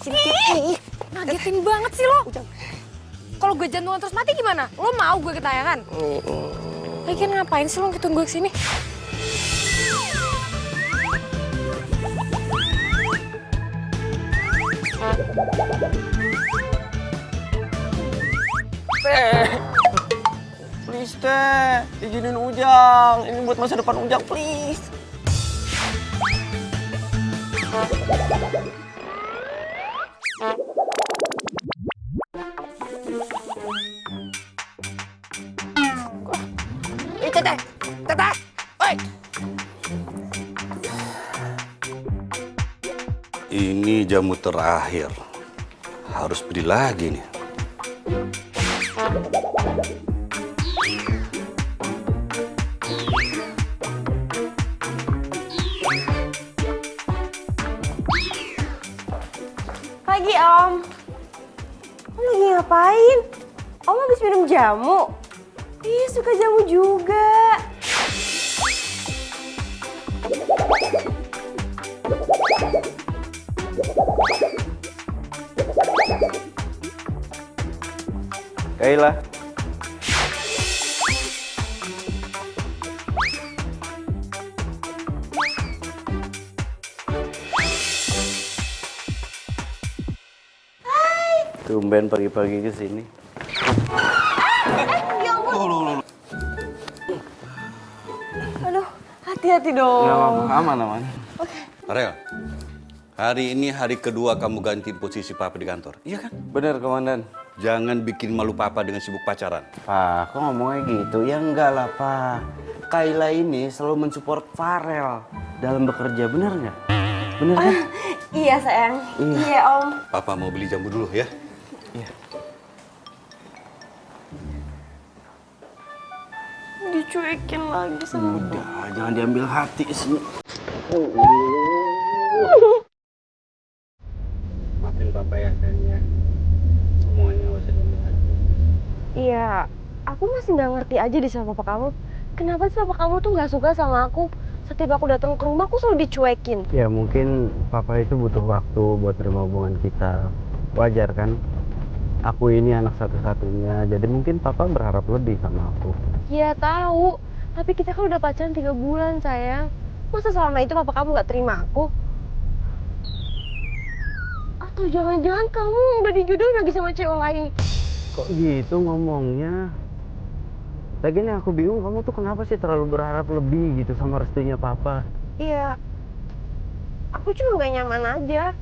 Sini. Ngagetin banget sih lo. Kalau gue jantungan terus mati gimana? Lo mau gue ketayangan? Lagian ngapain sih lo ngikutin gue kesini? Please teh, izinin Ujang. Ini buat masa depan Ujang, please. Teteh, oi. Ini jamu terakhir. Harus beli lagi nih. Pagi, Om. Om lagi ngapain? Om habis minum jamu? Ih, suka jamu juga. Kayla. Tumben pagi-pagi ke sini. Ya ampun. Aduh, hati-hati dong. Nggak apa-apa, aman. Ariel, hari ini hari kedua kamu ganti posisi papa di kantor. Iya kan? Bener, Komandan. Jangan bikin malu papa dengan sibuk pacaran. Pak, kok ngomongnya gitu? Ya enggak lah, Pak. Kayla ini selalu mensupport Farel dalam bekerja, bener nggak? Bener kan? Iya, sayang. Iya, Om. Papa mau beli jamu dulu ya. Iya. Dicuekin lagi sama Udah, jangan diambil hati sini. Maafin Papa ya, sayangnya. Semuanya gak usah diambil hati. Iya, aku masih nggak ngerti aja di sama papa kamu. Kenapa sih papa kamu tuh nggak suka sama aku? Setiap aku datang ke rumah, aku selalu dicuekin. Ya mungkin Papa itu butuh waktu buat terima hubungan kita. Wajar kan? Aku ini anak satu-satunya, jadi mungkin Papa berharap lebih sama aku. Iya tahu, tapi kita kan udah pacaran 3 bulan, sayang. Masa selama itu papa kamu nggak terima aku? Atau jangan-jangan kamu udah dijodohin lagi sama cewek lain? Kok gitu ngomongnya? Lagian yang aku bingung, kamu tuh kenapa sih terlalu berharap lebih gitu sama restunya Papa? Iya, aku cuma gak nyaman aja.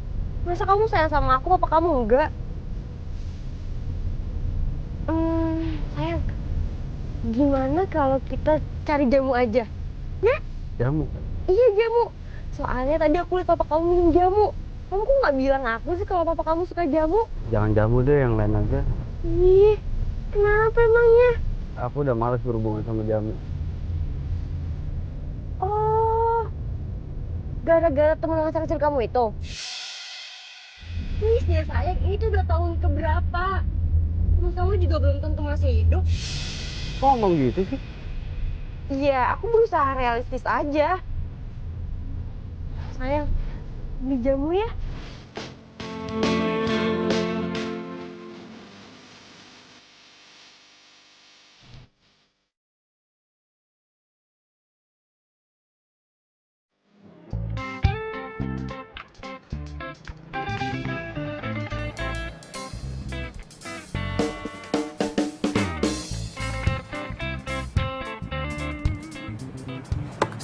Masa kamu sayang sama aku, papa kamu enggak? Sayang, gimana kalau kita cari jamu aja? Ya? Jamu? Iya, jamu. Soalnya tadi aku lihat papa kamu minum jamu. Kamu kok nggak bilang aku sih kalau papa kamu suka jamu? Jangan jamu deh, yang lain aja. Ih, kenapa emangnya? Aku udah males berhubungan sama jamu. Oh, gara-gara teman masa kecil kamu itu? Please ya sayang, ini tuh udah tahun keberapa? Teman kamu juga belum tentu masih hidup. Kok ngomong gitu sih? Iya, aku berusaha realistis aja. Sayang, beli jamu ya.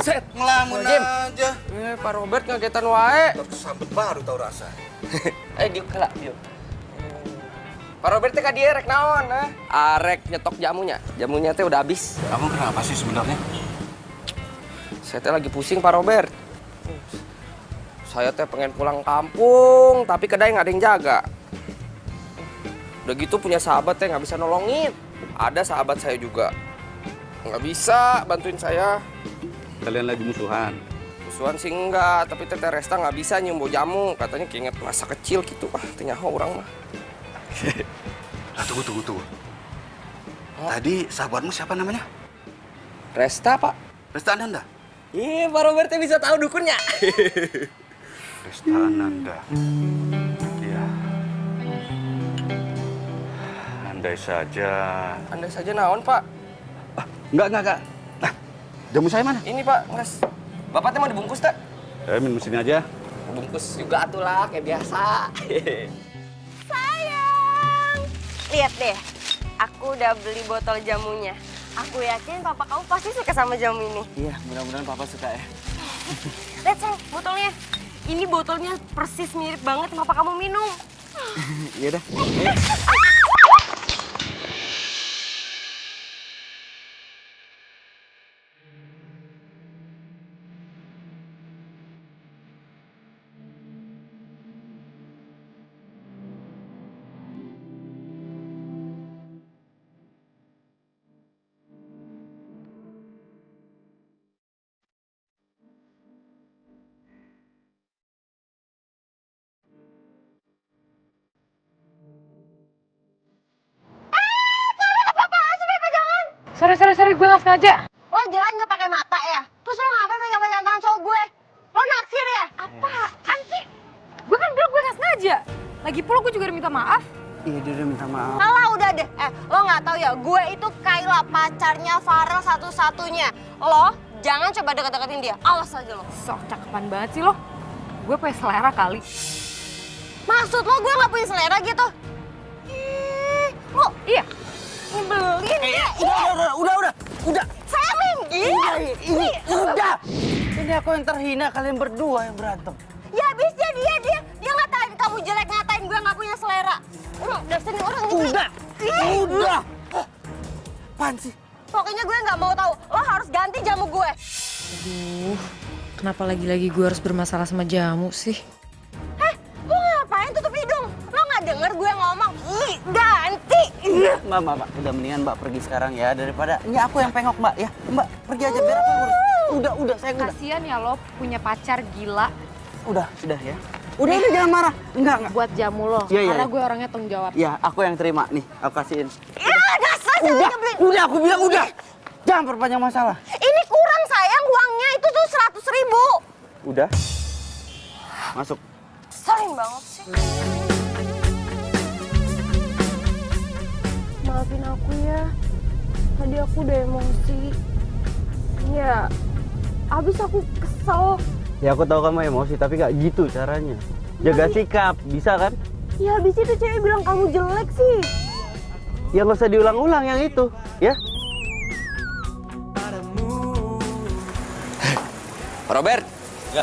Set, ngelamun aja. Pak Robert ngagetan wae. Tersambut baru tau rasa. Diuk kelak, diuk. Pak Robert teh ka dieu rek naon, ha? Arek nyetok jamunya. Jamunya teh udah habis. Kamu kenapa sih sebenarnya? Saya teh lagi pusing, Pak Robert. Saya teh pengen pulang kampung, tapi kedai nggak ada yang jaga. Udah gitu punya sahabat teh nggak bisa nolongin. Ada sahabat saya juga. Nggak bisa bantuin saya. Kalian lagi musuhan. Musuhan sih enggak, tapi Teteh Resta nggak bisa nyium bau jamu. Katanya keinget masa kecil gitu. Ternyaho orang mah. Nah, tunggu. Tadi sahabatmu siapa namanya? Resta, Pak. Resta Ananda? Iya, Pak Robert teh bisa tahu dukunnya. Krista Ananda. Ya. Andai saja. Andai saja naon, Pak. Enggak. Nah, jamu saya mana? Ini, Pak, nges. Bapak teh mau dibungkus, teh? Minum sini aja. Bungkus juga atuh lah, kayak biasa. Sayang, lihat deh, aku udah beli botol jamunya. Aku yakin papa kamu pasti suka sama jamu ini. Iya, mudah-mudahan papa suka ya. Lihat sayang, botolnya. Ini botolnya persis mirip banget sama papa kamu minum. Iya dah. Sorry, gue gak sengaja. Lo jalan nggak pakai mata ya? Terus lo ngapain pegang-pegang tangan cowok gue? Lo naksir ya? Apaan sih? Gue kan bilang gue gak sengaja. Lagi pula gue juga udah minta maaf. Iya, dia udah minta maaf. Alah udah deh, lo nggak tahu ya, gue itu Kayla pacarnya Farel satu-satunya. Lo jangan coba deket-deketin dia, awas aja lo. Sok cakepan banget sih lo. Gue punya selera kali. Maksud lo gue nggak punya selera gitu? Lo Iya. nyebelin ya? Udah. Saya minggir. Ini udah. Ini aku yang terhina, kalian berdua yang berantem. Ya abisnya dia ngatain kamu jelek, ngatain gue nggak punya selera. Udah sini orang nyebelin. Udah. Apaan sih? Pokoknya gue nggak mau tahu. Lo harus ganti jamu gue. Aduh, kenapa lagi-lagi gue harus bermasalah sama jamu sih? Lo ngapain tutup hidung? Lo nggak denger gue ngomong? Ih, ganti. Mbak, udah mendingan Mbak pergi sekarang ya daripada ini aku yang pengok Mbak ya. Mbak pergi aja biar aku urus. Udah, saya udah. Kasian ya lo punya pacar gila Udah ya. Udah jangan marah. Enggak. buat jamu lo. Iya, Karena iya. gue orangnya tanggung jawab. Ya, aku yang terima nih. Aku kasihin. Ya dasar cewek nyebelin. Udah aku bilang udah. Jangan perpanjang masalah. Ini kurang sayang uangnya itu tuh 100.000. Udah. Masuk. Sering banget sih. Maafin aku ya. Tadi aku udah emosi. Ya, abis aku kesel. Ya aku tahu kamu emosi tapi gak gitu caranya. Jaga sikap, bisa kan? Ya abis itu cewek bilang kamu jelek sih. Ya nggak usah diulang-ulang yang itu, ya? Robert,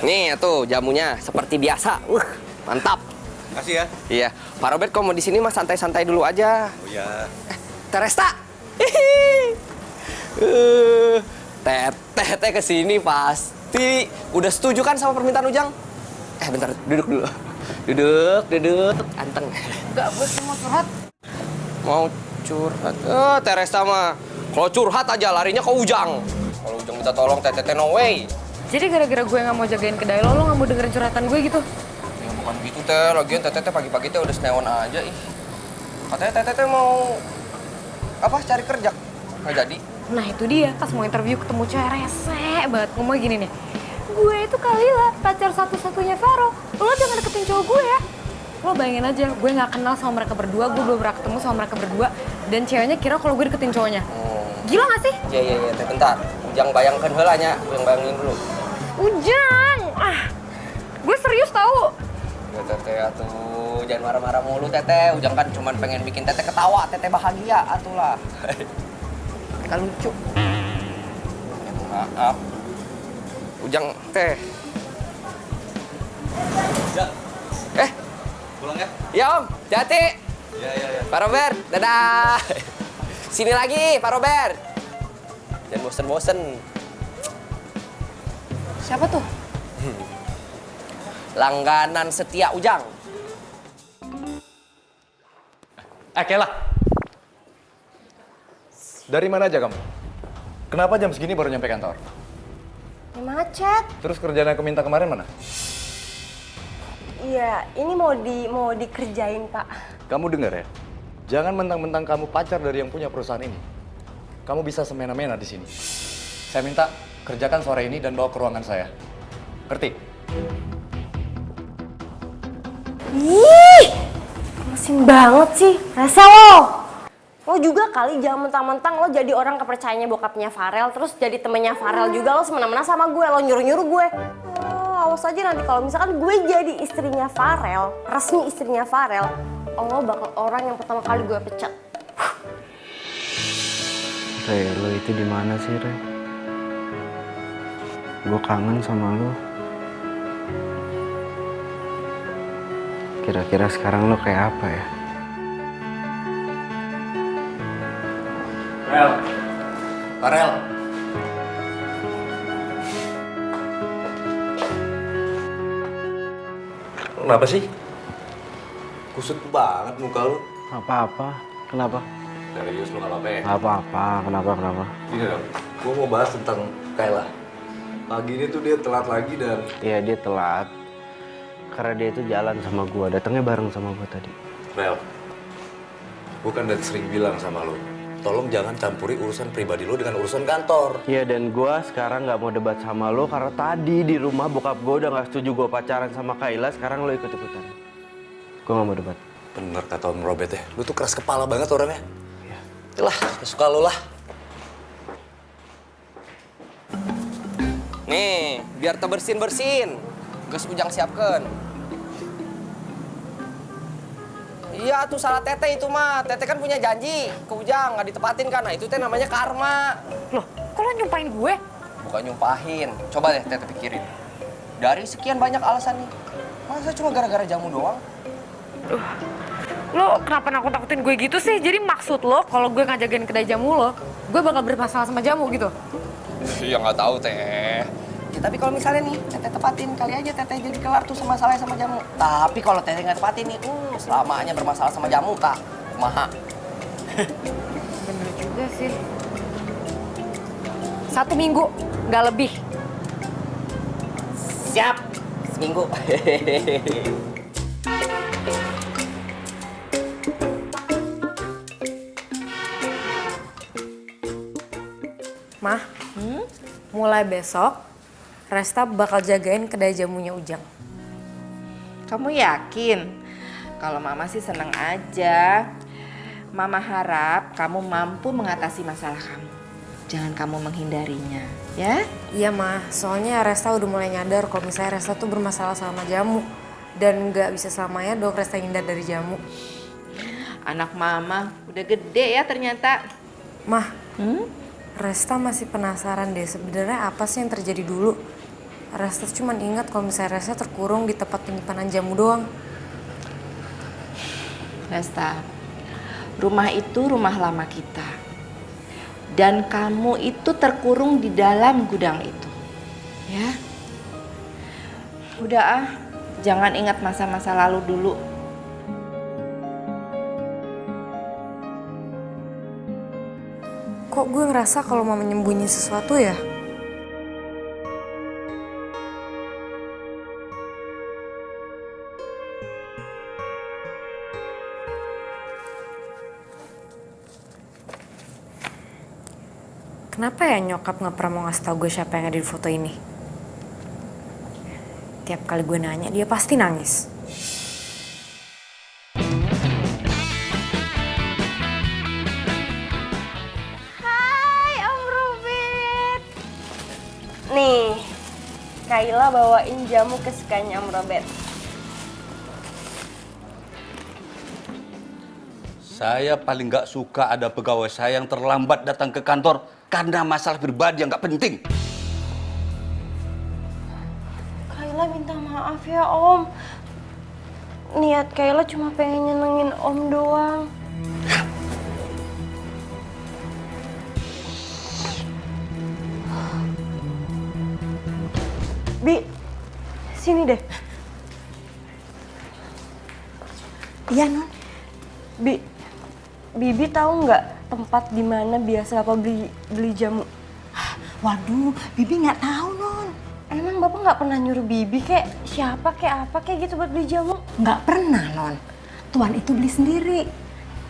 nih tuh jamunya seperti biasa. Mantap. Kasih ya. Iya, Pak Robert kalau mau di sini mah santai-santai dulu aja. Oh ya. Teresta. Teteh kesini pasti udah setuju kan sama permintaan Ujang? Bentar, duduk dulu. Duduk. Anteng. Enggak, gue cuma mau curhat. Mau curhat? Teresta mah kalau curhat aja larinya ke Ujang. Kalau Ujang minta tolong, teteh no way. Jadi gara-gara gue gak mau jagain kedai lo gak mau dengerin curhatan gue gitu? Ya bukan gitu teh, lagian teteh pagi-pagi teh udah senewan aja ih. Katanya teteh mau apa cari kerja, nggak jadi. Nah itu dia, pas mau interview ketemu cewek rese banget. Ngomong gini nih, gue itu Kalila, pacar satu-satunya Vero. Lo jangan deketin cowok gue ya. Lo bayangin aja, gue gak kenal sama mereka berdua, gue belum pernah ketemu sama mereka berdua. Dan ceweknya kira kalau gue deketin cowoknya. Gila gak sih? Iya, teh bentar. Ujang bayangkan heula nya, Ujang bayangin dulu. Ujang! Gue serius tau. Ya teteh atuh, jangan marah-marah mulu teteh. Ujang kan cuma pengen bikin teteh ketawa, teteh bahagia atuh lah. Gak lucu. Maaf. Ujang teh. Ya. Pulang ya? Ya Om, jati. Ya. Pak Robert, dadah. Sini lagi, Pak Robert. Jangan bosen-bosen. Siapa tuh? Langganan setia Ujang. Kela. Dari mana aja kamu? Kenapa jam segini baru nyampe kantor? Ya macet. Terus kerjaan aku minta kemarin mana? Iya, ini mau dikerjain, Pak. Kamu dengar ya? Jangan mentang-mentang kamu pacar dari yang punya perusahaan ini. Kamu bisa semena-mena di sini. Saya minta kerjakan sore ini dan bawa ke ruangan saya. Ngerti? Ih, mesin banget sih. Rese lo. Lo juga kali jangan mentang-mentang lo jadi orang kepercayaannya bokapnya Farel, terus jadi temennya Farel juga lo semena-mena sama gue, lo nyuruh-nyuruh gue. Oh, awas aja nanti kalau misalkan gue jadi istrinya Farel, resmi istrinya Farel, lo bakal orang yang pertama kali gue pecat. Re, lo itu di mana sih, Re? Gue kangen sama lo. Kira-kira sekarang lo kayak apa ya? Farel. Kenapa sih? Kusut banget muka lu. Apa-apa? Kenapa? Serius lu nggak apa-apa ya? Apa-apa? Kenapa? Ini dong, gue mau bahas tentang Kayla. Pagi ini tuh dia telat lagi dan... Iya, dia telat. Karena dia itu jalan sama gua, datangnya bareng sama gua tadi. Rel, gue kan udah sering bilang sama lo, tolong jangan campuri urusan pribadi lo dengan urusan kantor. Iya, dan gua sekarang nggak mau debat sama lo karena tadi di rumah bokap gua udah nggak setuju gua pacaran sama Kayla. Sekarang lo ikut-ikutan. Gua nggak mau debat. Bener kata Om Robert ya, lu tuh keras kepala banget orangnya. Iya. Itulah, suka lo lah. Nih, biar terbersin-bersin. Gas Ujang siapkan. Iya tuh salah Tete itu mah. Tete kan punya janji ke Ujang nggak ditepatin kan. Nah itu teh namanya karma. Loh, kok lo nyumpahin gue? Bukan nyumpahin. Coba deh Tete pikirin. Dari sekian banyak alasan nih, masa cuma gara-gara jamu doang? Lo kenapa nakut-nakutin gue gitu sih? Jadi maksud lo kalau gue ngajagain kedai jamu lo, gue bakal bermasalah sama jamu gitu? Iya nggak tahu Teh. Ya, tapi kalau misalnya nih Tete tepatin, kali aja Tete jadi kelar tuh masalahnya sama jamu. Tapi kalau Tete nggak tepatin nih, selamanya bermasalah sama jamu kak. Kumaha. Bener juga sih. 1 minggu, nggak lebih. Siap. Seminggu. Mah, mulai besok Resta bakal jagain kedai jamunya Ujang. Kamu yakin? Kalau Mama sih seneng aja. Mama harap kamu mampu mengatasi masalah kamu. Jangan kamu menghindarinya, ya? Iya mah, soalnya Resta udah mulai nyadar kalau misalnya Resta tuh bermasalah sama jamu. Dan nggak bisa selamanya dong Resta hindar dari jamu. Anak Mama udah gede ya ternyata. Mah, Resta masih penasaran deh sebenarnya apa sih yang terjadi dulu. Resta cuma ingat kalau misalnya Resta terkurung di tempat penyimpanan jamu doang. Resta, rumah itu rumah lama kita. Dan kamu itu terkurung di dalam gudang itu. Ya? Udah ah, jangan ingat masa-masa lalu dulu. Kok gue ngerasa kalau mau menyembunyi sesuatu ya? Kenapa ya nyokap nggak pernah mau ngasih tau gue siapa yang ada di foto ini? Tiap kali gue nanya, dia pasti nangis. Hai Om Robert. Nih, Kayla bawain jamu kesukaannya Om Robert. Saya paling nggak suka ada pegawai saya yang terlambat datang ke kantor karena masalah pribadi yang nggak penting. Kayla minta maaf ya Om. Niat Kayla cuma pengen nyenengin Om doang. Bi, sini deh. Iya, Non. Bibi tahu nggak tempat di mana biasa Bapak beli jamu? Waduh, Bibi nggak tahu, Non. Emang Bapak nggak pernah nyuruh Bibi kayak siapa kayak apa kayak gitu buat beli jamu? Nggak pernah, Non. Tuan itu beli sendiri.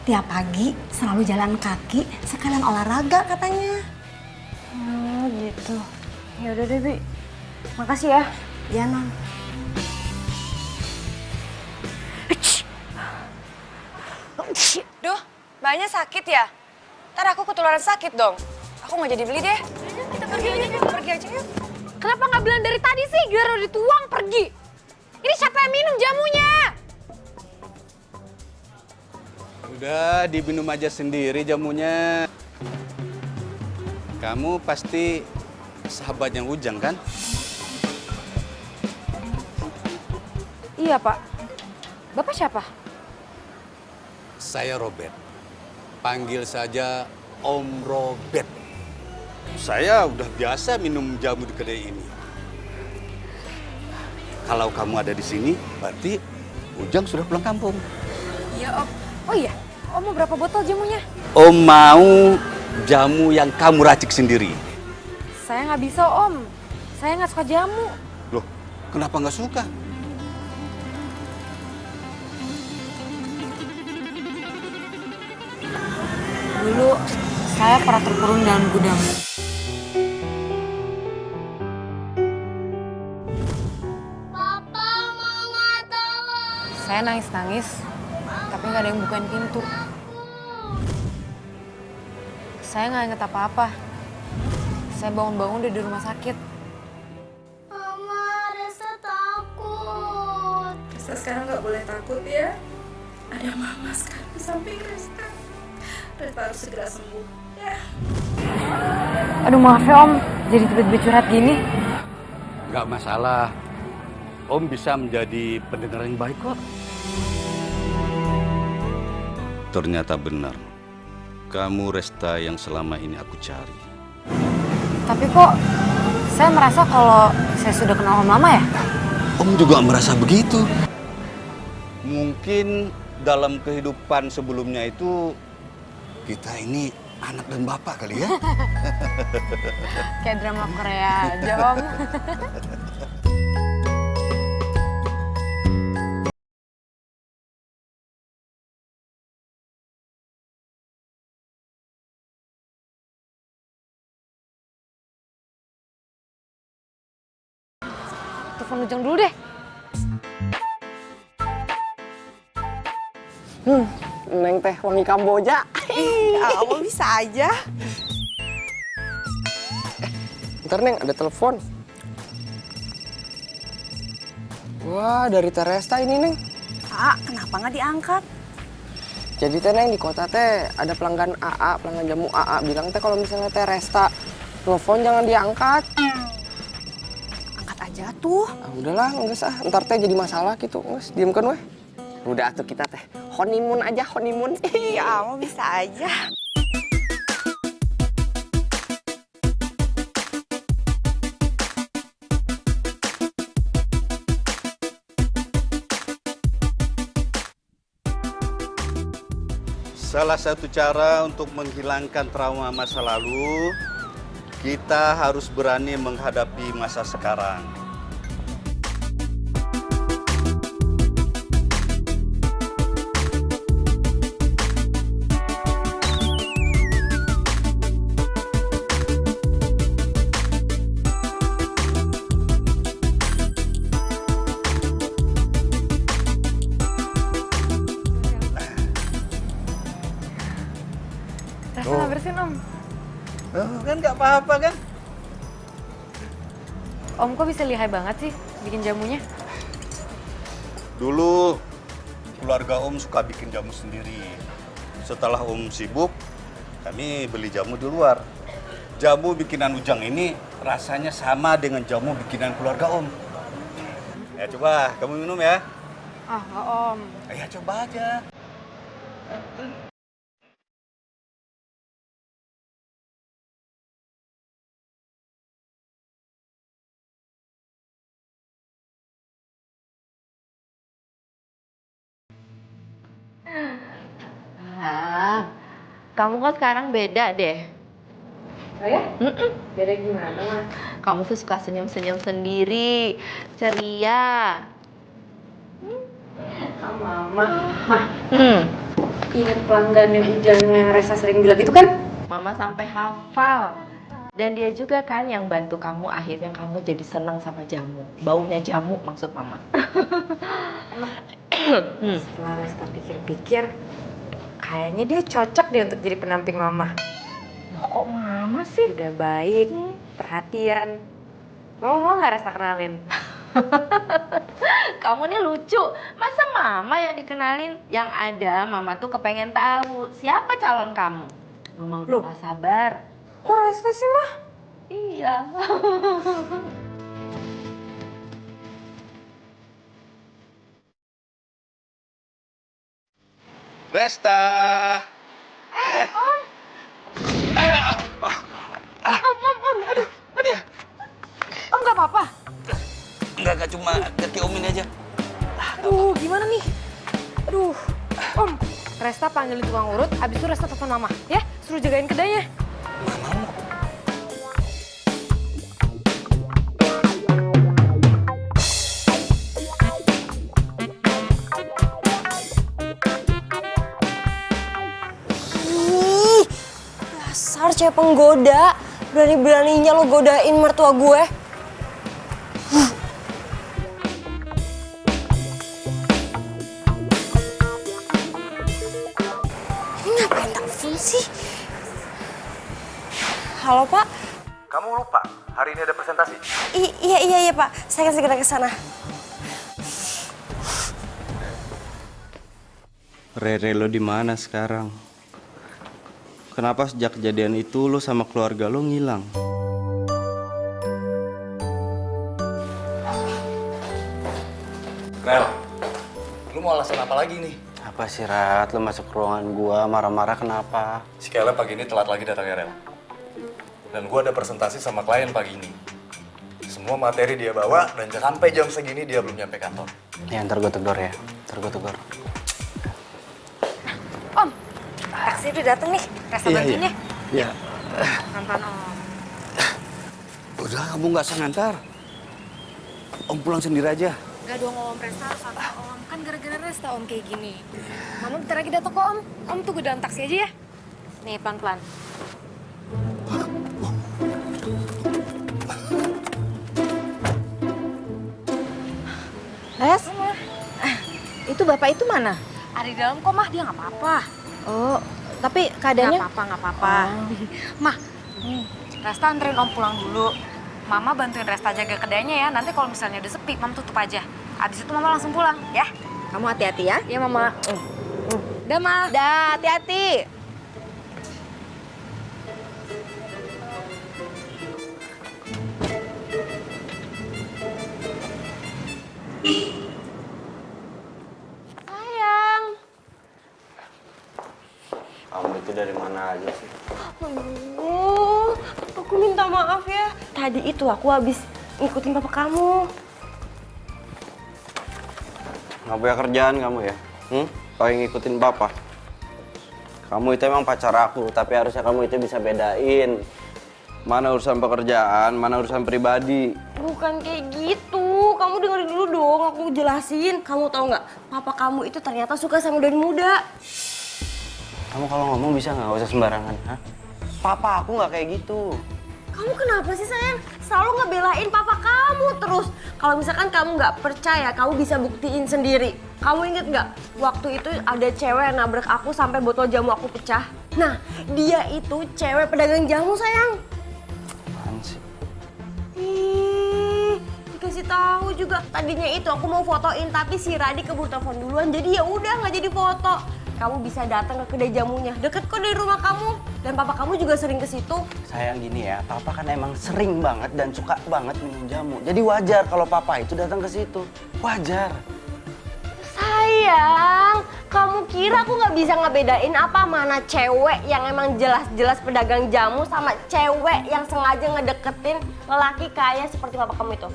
Tiap pagi selalu jalan kaki, sekalian olahraga katanya. Oh gitu. Ya udah deh, Bi. Makasih ya. Ya, Non. Duh, mbaknya sakit ya? Ntar aku ketularan sakit dong. Aku nggak jadi beli deh. Kita pergi aja yuk, pergi aja yuk. Kenapa nggak bilang dari tadi sih? Giliran udah dituang pergi. Ini siapa yang minum jamunya? Udah diminum aja sendiri jamunya. Kamu pasti sahabatnya Ujang kan? Iya, Pak. Bapak siapa? Saya Robert. Panggil saja Om Robert. Saya udah biasa minum jamu di kedai ini. Kalau kamu ada di sini, berarti Ujang sudah pulang kampung. Iya, Om. Oh iya, Om mau berapa botol jamunya? Om mau jamu yang kamu racik sendiri. Saya nggak bisa, Om. Saya nggak suka jamu. Loh, kenapa nggak suka? Dulu saya pernah terkurung dalam gudang. Papa, Mama tolong. Saya nangis-nangis, tapi nggak ada yang bukain pintu. Saya nggak inget apa-apa. Saya bangun-bangun udah di rumah sakit. Mama, Resa takut. Resta sekarang nggak boleh takut ya. Ada mama sekarang di samping Resta. Resta harus segera sembuh ya. Aduh maaf ya Om, jadi tiba-tiba curhat gini. Nggak masalah. Om bisa menjadi pendengar yang baik kok. Ternyata benar. Kamu Resta yang selama ini aku cari. Tapi kok saya merasa kalau saya sudah kenal Om lama ya? Om juga merasa begitu. Mungkin dalam kehidupan sebelumnya itu kita ini anak dan bapak kali ya. Kayak drama Korea aja Om. Telepon Ujang dulu deh. Neng teh wangi Kamboja. Kamu bisa aja. Ntar Neng, ada telepon. Wah, dari Teresta ini Neng. Kenapa nggak diangkat? Jadi teh Neng, di kota teh ada pelanggan AA, pelanggan jamu AA. Bilang teh kalau misalnya Teresta telepon jangan diangkat. Angkat aja tuh. Ah, udahlah, nggak usah. Ntar teh jadi masalah gitu. Nges, diemkan weh. Udah atuh kita teh honeymoon aja, honeymoon. Ya, kamu bisa aja. Salah satu cara untuk menghilangkan trauma masa lalu, kita harus berani menghadapi masa sekarang. Rasa nggak bersin Om. Kan nggak apa-apa kan? Om kok bisa lihai banget sih bikin jamunya? Dulu keluarga Om suka bikin jamu sendiri. Setelah Om sibuk, kami beli jamu di luar. Jamu bikinan Ujang ini rasanya sama dengan jamu bikinan keluarga Om. Ya coba, kamu minum ya. Ah, nggak Om. Ya coba aja. Kamu kok sekarang beda deh. Oh ya? Beda gimana Mas? Kamu tuh suka senyum-senyum sendiri, ceria. Mama. Ingat pelanggan yang Ujang Resa sering bilang itu kan? Mama sampai hafal. Dan dia juga kan yang bantu kamu akhirnya kamu jadi senang sama jamu. Baunya jamu maksud Mama. Setelah Resta pikir-pikir, Kayaknya dia cocok deh untuk jadi pendamping mama. Kok mama sih? Udah baik, perhatian. Mama mau nggak Resta kenalin? Kamu nih lucu. Masa mama yang dikenalin? Yang ada mama tuh kepengen tahu siapa calon kamu. Mama udah gak sabar. Kok Resta sih, Mah? Iya. Resta. Om nggak apa-apa? Enggak cuma kaki Om ini aja. Aduh, gimana nih? Aduh, Om, Resta panggilin tukang urut, abis itu Resta telepon Mama, ya? Suruh jagain kedainya. Ih, dasar cewek penggoda. Berani-beraninya lo godain mertua gue. Ini ngapain telepon sih? Halo, Pak. Kamu lupa, hari ini ada presentasi. Iya, Pak. Saya akan segera ke sana. Rere, lo di mana sekarang? Kenapa sejak kejadian itu lo sama keluarga lo ngilang? Rel, lu mau alasan apa lagi nih? Apa sih, Rat? Lo masuk ke ruangan gua marah-marah kenapa? Si Kayla pagi ini telat lagi datangnya, Rel. Dan gua ada presentasi sama klien pagi ini. Semua materi dia bawa dan sampai jam segini dia belum nyampe kantor. Ya, ntar gue tegur ya. Ntar gue tegur. Om, taksi udah dateng nih. Resta bantuin ya. Iya. Pelan-pelan, Om. Udah, kamu nggak usah ngantar. Om pulang sendiri aja. Gak dong, Om. Resta harus sama Om. Kan gara-gara Resta, Om, kayak gini. Mama bentar lagi datang kok, Om. Om tunggu dalam taksi aja ya. Nih, pelan-pelan. Res, itu bapak itu mana? Ada di dalam kok, Mah. Dia nggak apa-apa. Oh, tapi Nggak keadaannya... apa-apa, nggak apa-apa. Mah, Resta anterin Om pulang dulu. Mama bantuin Resta jaga kedainya ya. Nanti kalau misalnya udah sepi, Mama tutup aja. Abis itu Mama langsung pulang, ya. Kamu hati-hati ya. Iya, Mama. Udah, Ma. Dah, hati-hati. Sayang. Kamu itu dari mana aja sih? Aduh, aku minta maaf ya. Tadi itu aku habis ngikutin papa kamu. Nggak punya kerjaan kamu ya? Paling ngikutin papa. Kamu itu emang pacar aku, tapi harusnya kamu itu bisa bedain. Mana urusan pekerjaan, mana urusan pribadi. Bukan kayak gitu. Kamu dengerin dulu dong, aku jelasin. Kamu tahu nggak? Papa kamu itu ternyata suka sama dari muda. Kamu kalau ngomong bisa nggak usah sembarangan, ha? Papa aku nggak kayak gitu. Kamu kenapa sih sayang? Selalu ngebelain papa kamu terus. Kalau misalkan kamu nggak percaya, kamu bisa buktiin sendiri. Kamu inget nggak? Waktu itu ada cewek yang nabrak aku sampai botol jamu aku pecah. Nah, dia itu cewek pedagang jamu sayang. Apaan sih? Ih, dikasih tahu juga. Tadinya itu aku mau fotoin, tapi si Radi keburu telepon duluan. Jadi ya udah nggak jadi foto. Kamu bisa datang ke kedai jamunya. Deket kok dari rumah kamu. Dan papa kamu juga sering ke situ. Sayang gini ya, papa kan emang sering banget dan suka banget minum jamu. Jadi wajar kalau papa itu datang ke situ. Wajar. Sayang, kamu kira aku nggak bisa ngebedain apa mana cewek yang emang jelas-jelas pedagang jamu sama cewek yang sengaja ngedeketin lelaki kaya seperti papa kamu itu?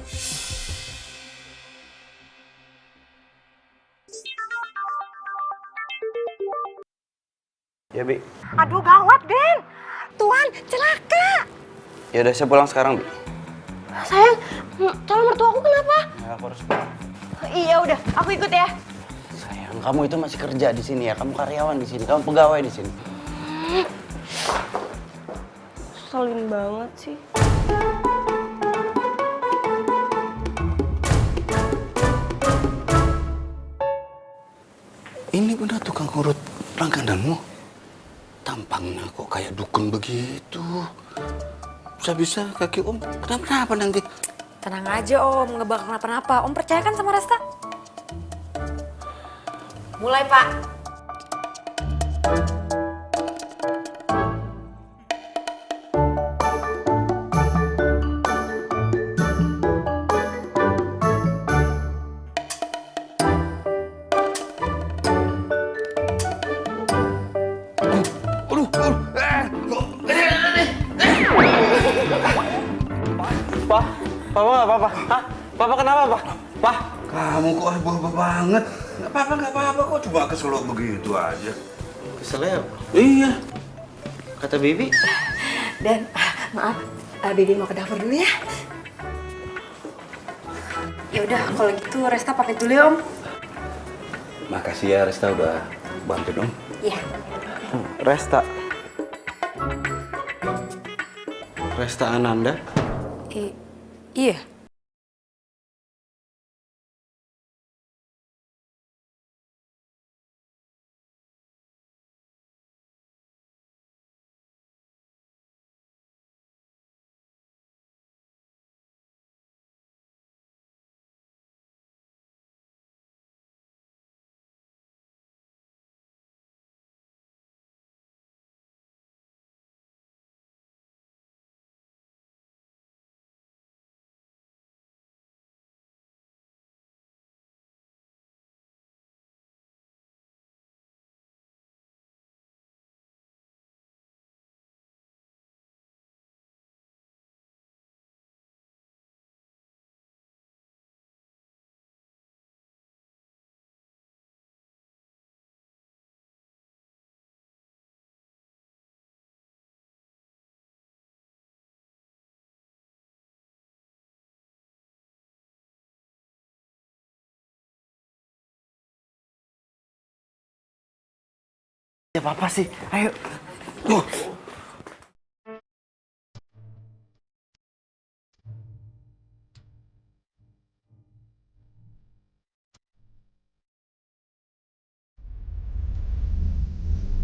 Ya, Bi. Aduh gawat, Den. Tuan, celaka. Ya udah, saya pulang sekarang, Bi. Sayang, calon mertua aku kenapa? Ya, aku harus pulang. Iya udah, aku ikut ya. Sayang, kamu itu masih kerja di sini ya. Kamu karyawan di sini, kamu pegawai di sini. Selin banget sih. Ini benar tukang urut langgananmu? Tampangnya kok kayak dukun begitu. Bisa-bisa kaki Om kenapa-napa nanti. Tenang aja Om, nggak bakal kenapa-napa. Om percaya kan sama Resta? Mulai, Pak. Pak, Papa nggak apa-apa. Hah? Papa kenapa, Pak? Pak, Kamu kok heboh banget. Nggak apa-apa kok, cuma keselok begitu aja. keselnya apa? Iya. Kata Bibi. Dan maaf, Bibi mau ke dapur dulu ya. Ya udah, kalau gitu Resta pamit dulu ya Om. Makasih ya Resta udah bantu dong. Iya. Resta. Resta Ananda. Iya. Ya Papa sih, ayo.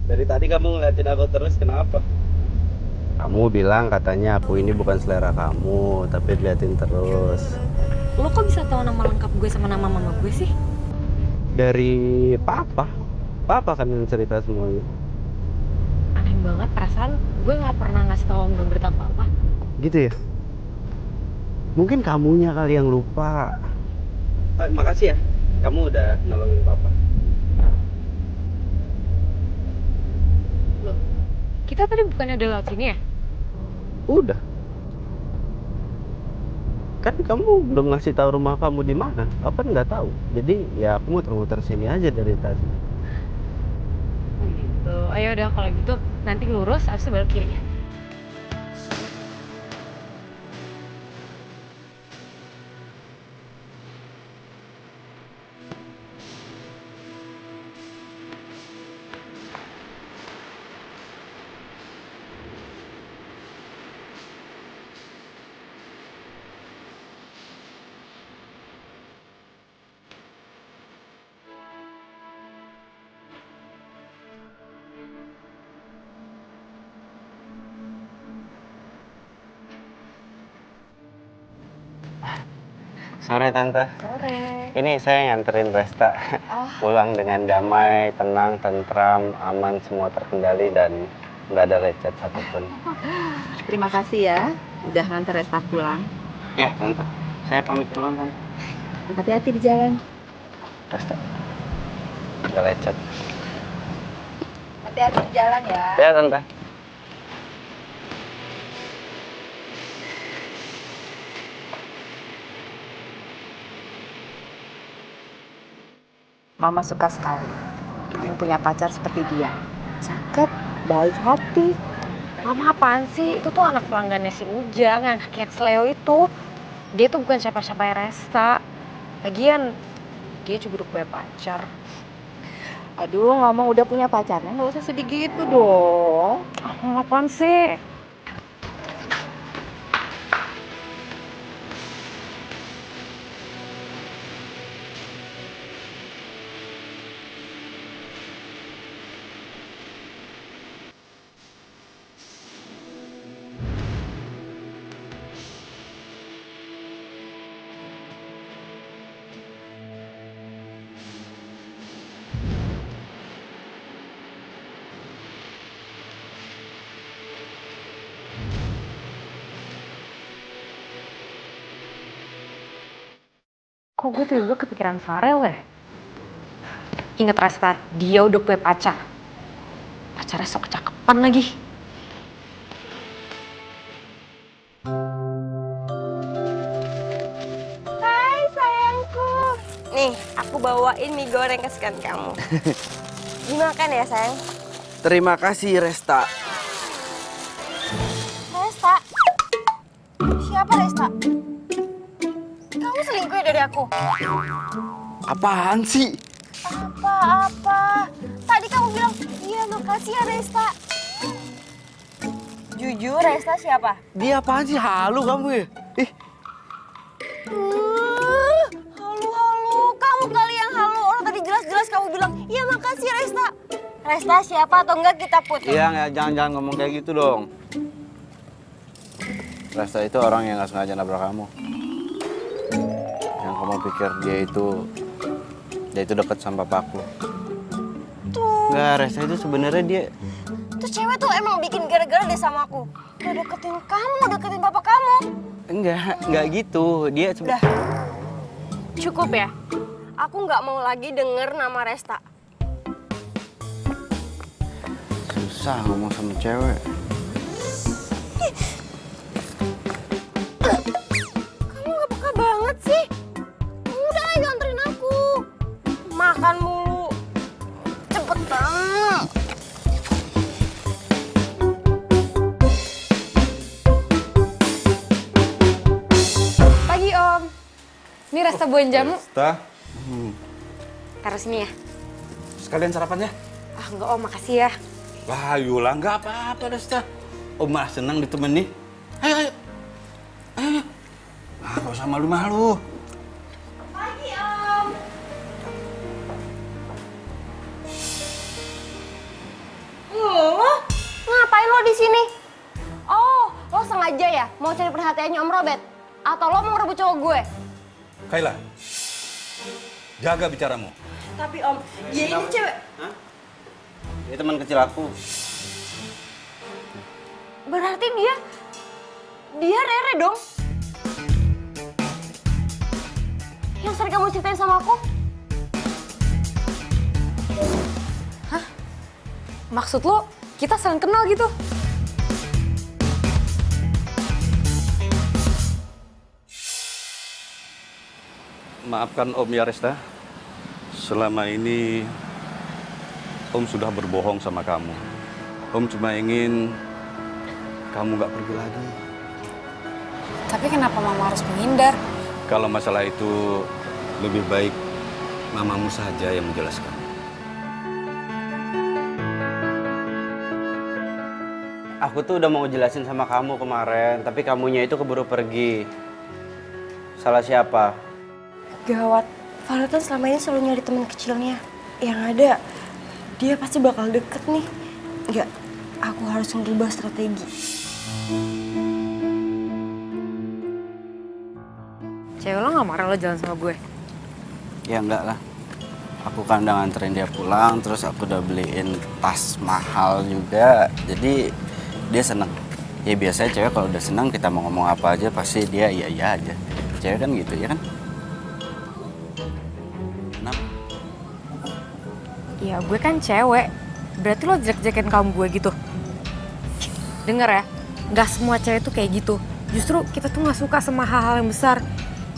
Dari tadi kamu ngeliatin aku terus, kenapa? Kamu bilang katanya aku ini bukan selera kamu, tapi liatin terus. Lo kok bisa tahu nama lengkap gue sama nama mama gue sih? Dari Papa. Papa kan yang cerita semuanya. Aneh banget, perasaan gue nggak pernah ngasih tahu Om berita apa-apa. Gitu ya? Mungkin kamunya kali yang lupa. Makasih ya, kamu udah nolongin Papa. Loh, kita tadi bukannya udah lewat sini ya? Udah. Kan kamu belum ngasih tahu rumah kamu di mana. Papa nggak tahu. Jadi ya aku muter-muter sini aja dari tadi. Oh gitu. Ayo udah kalau gitu nanti lurus, habis itu belok kiri ya. Sore Tante. Sore. Ini saya nganterin Resta pulang dengan damai, tenang, tentram, aman, semua terkendali dan nggak ada lecet satupun. Terima kasih ya, udah nganter Resta pulang. Ya Tante, saya pamit pulang Tante. Hati-hati di jalan. Resta, nggak lecet. Hati-hati di jalan ya. Ya Tante. Mama suka sekali kamu punya pacar seperti dia. Cakep, baik hati. Mama apaan sih? Itu tuh anak pelanggannya si Ujang yang kaki Leo itu. Dia tuh bukan siapa-siapa Resta. Lagian, dia juga udah punya pacar. Aduh, ngomong udah punya pacarnya nggak usah sedih gitu dong. Apaan sih? Kok gue tiba-tiba kepikiran Farel ya? Ingat Resta, dia udah punya pacar. Pacarnya sok kecakepan lagi. Hai sayangku. Nih, aku bawain mie goreng kesukaan kamu. Dimakan ya sayang. Terima kasih Resta. Resta? Siapa Resta? Kamu selingkuh ya dari aku? Apaan sih? Apa-apa? Tadi kamu bilang, iya makasih ya Resta. Jujur Resta siapa? Dia apaan sih? Halu kamu ya? Ih, Halu-halu, kamu kali yang halu. Orang tadi jelas-jelas kamu bilang, iya makasih Resta. Resta siapa atau enggak kita putus? iya, jangan ngomong kayak gitu dong. Resta itu orang yang gak sengaja nabrak kamu. Yang kamu pikir dia itu dekat sama papaku. Tuh, Enggak, Resta itu sebenarnya dia tuh cewek tuh emang bikin gara-gara deh sama aku. Udah deketin kamu, deketin bapak kamu. enggak gitu. Dia Udah, cukup ya. Aku nggak mau lagi denger nama Resta. susah ngomong sama cewek. Kamu nggak peka banget sih. Udah ayo anterin aku. Makan mulu. Cepetan. Pagi Om. Ini Resta buahin jamu. Resta, Taruh sini ya. sekalian sarapan ya? Ah enggak Om, makasih ya. Wah, Yula, nggak apa-apa, Resta. Om mah senang ditemani. Ayo, ayo. Ayo. Ah, nggak usah malu-malu. Pagi Om. Ngapain lo di sini? Oh, lo sengaja ya mau cari perhatiannya Om Robert? Atau lo mau ngerebut cowok gue? Kayla, jaga bicaramu. Tapi Om, dia ini cewek. Dia teman kecil aku. Berarti dia Rere dong. Yang sering kamu ceritain sama aku? Maksud lo, kita saling kenal gitu? Maafkan Om ya, Resta. Selama ini Om sudah berbohong sama kamu. Om cuma ingin kamu nggak pergi lagi. Tapi kenapa Mama harus menghindar? Kalau masalah itu lebih baik mamamu saja yang menjelaskan. Aku tuh udah mau jelasin sama kamu kemarin, tapi kamunya itu keburu pergi. Salah siapa? Gawat, Farel kan selama ini selalu nyari teman kecilnya. Yang ada, dia pasti bakal deket nih. Enggak, aku harus ngerubah strategi. Cewek lo gak marah lo jalan sama gue? Ya enggak lah. Aku kan udah nganterin dia pulang, terus aku udah beliin tas mahal juga. Jadi dia seneng. Ya biasanya cewek kalau udah seneng kita mau ngomong apa aja pasti dia iya aja. Cewek kan gitu ya kan? Kenapa? Ya gue kan cewek, berarti lo jelek-jelekin kaum gue gitu? Dengar ya, gak semua cewek tuh kayak gitu. Justru kita tuh gak suka sama hal-hal yang besar.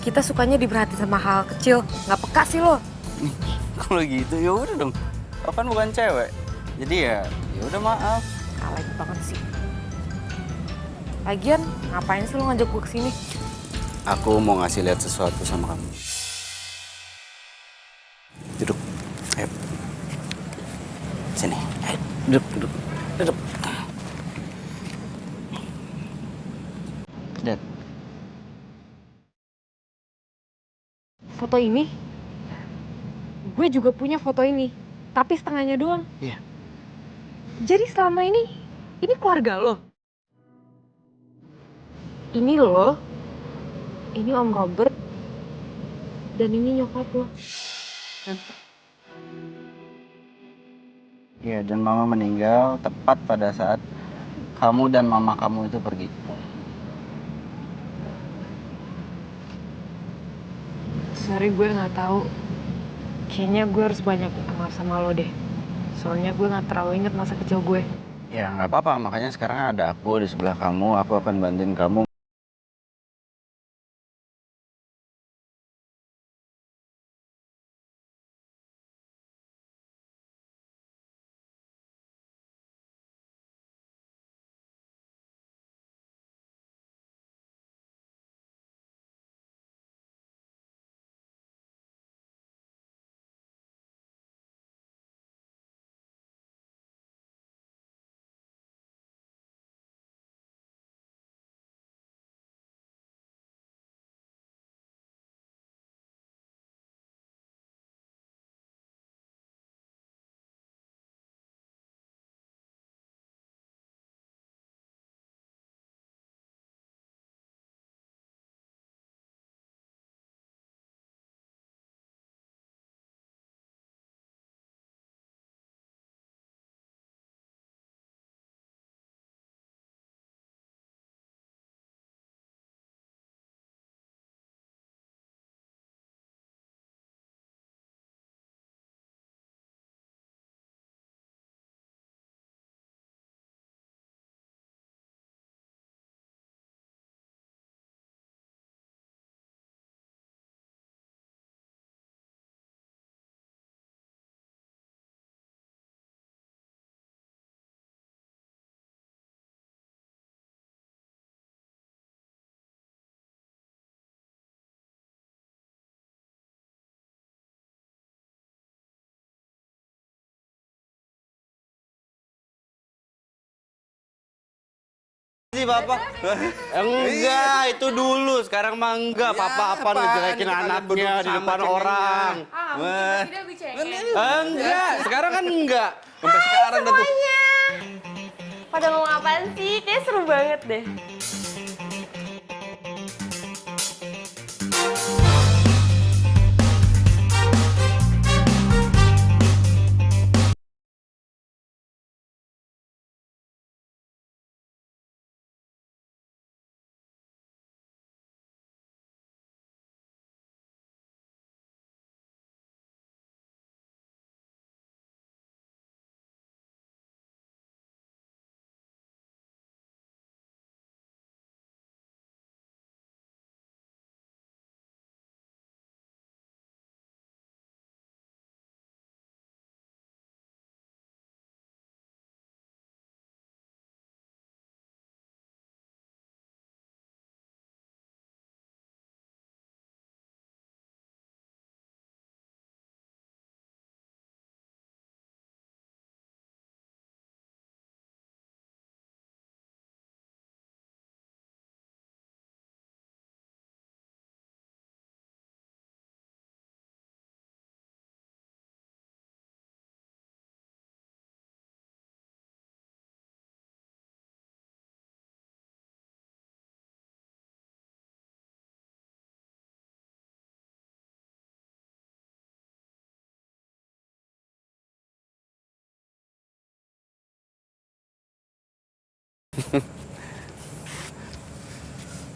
Kita sukanya diperhatiin sama hal kecil, gak peka sih lo. Kalau gitu ya udah dong. Aku kan bukan cewek. Jadi ya udah maaf. Alay banget sih. Lagian, ngapain sih lo ngajak gue kesini? Aku mau ngasih lihat sesuatu sama kamu. Duduk. Ayo. Sini. Ayo. Duduk. Lihat. Foto ini? Gue juga punya foto ini, tapi setengahnya doang. Iya. Jadi selama ini keluarga lo? Ini lo, ini Om Robert, dan ini nyokap lo. Iya, dan mama meninggal tepat pada saat kamu dan mama kamu itu pergi. Sorry gue nggak tahu. Kayaknya gue harus banyak maaf sama lo deh. Soalnya gue nggak terlalu inget masa kecil gue. Ya nggak apa-apa, makanya sekarang ada aku di sebelah kamu, aku akan bantuin kamu. Sih Papa. Enggak, itu dulu. Sekarang mah enggak. Papa apa ngejelekin anaknya di depan orang. Enggak, sekarang kan enggak. Sampai sekarang dah tuh. Pada ngomong apaan sih? Kayaknya seru banget deh.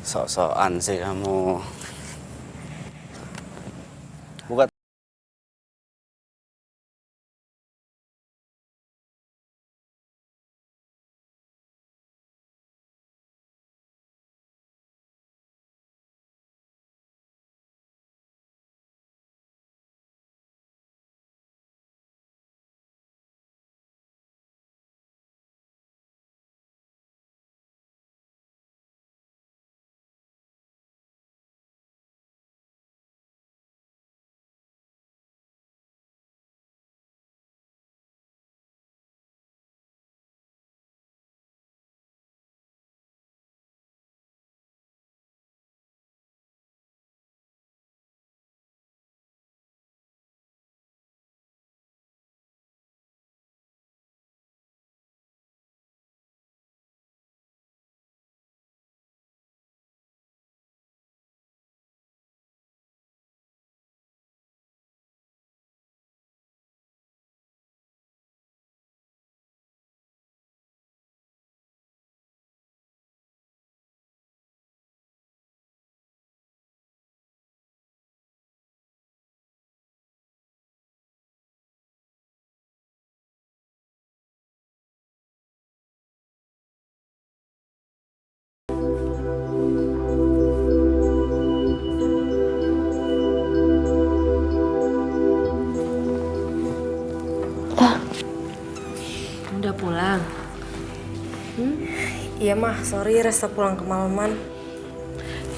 Sok-sokan sih kamu. Buka pulang? Iya mah, sorry Resta pulang kemalaman.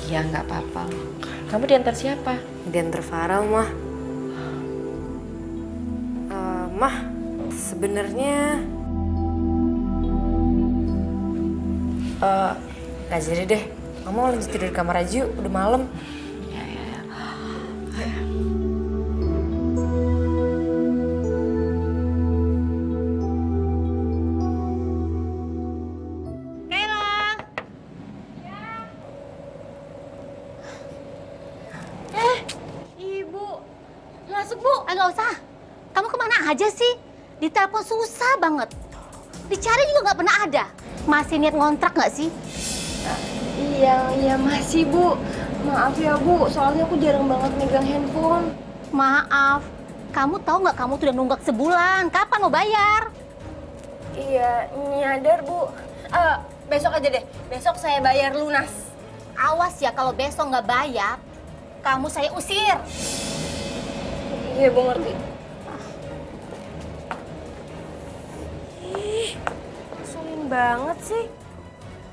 Iya, nggak apa-apa. Kamu diantar siapa? Diantar Farel mah. Mah, sebenarnya nggak jadi deh. Mama lanjut tidur di kamar aja yuk, udah malam. Ibu, masuk Bu. Nggak usah. Kamu kemana aja sih? Ditelepon susah banget. Dicari juga nggak pernah ada. Masih niat ngontrak nggak sih? Iya masih Bu. Maaf ya Bu, soalnya aku jarang banget megang handphone. Maaf. Kamu tahu nggak kamu tuh udah nunggak sebulan. Kapan mau bayar? Iya, nyadar Bu. Besok aja deh, besok saya bayar lunas. Awas ya kalau besok nggak bayar, kamu saya usir. Iya Bu, ngerti. Ngeselin banget sih.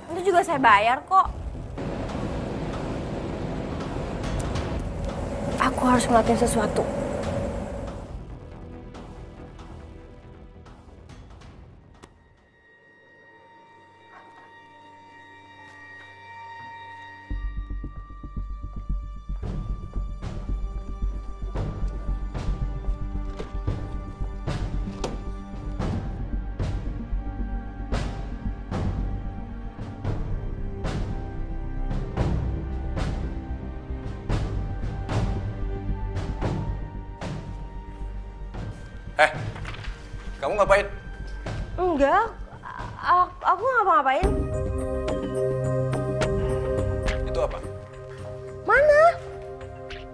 Nanti juga saya bayar kok. Aku harus ngelakuin sesuatu. Kamu ngapain? Enggak, aku ngapa-ngapain. Itu apa? Mana?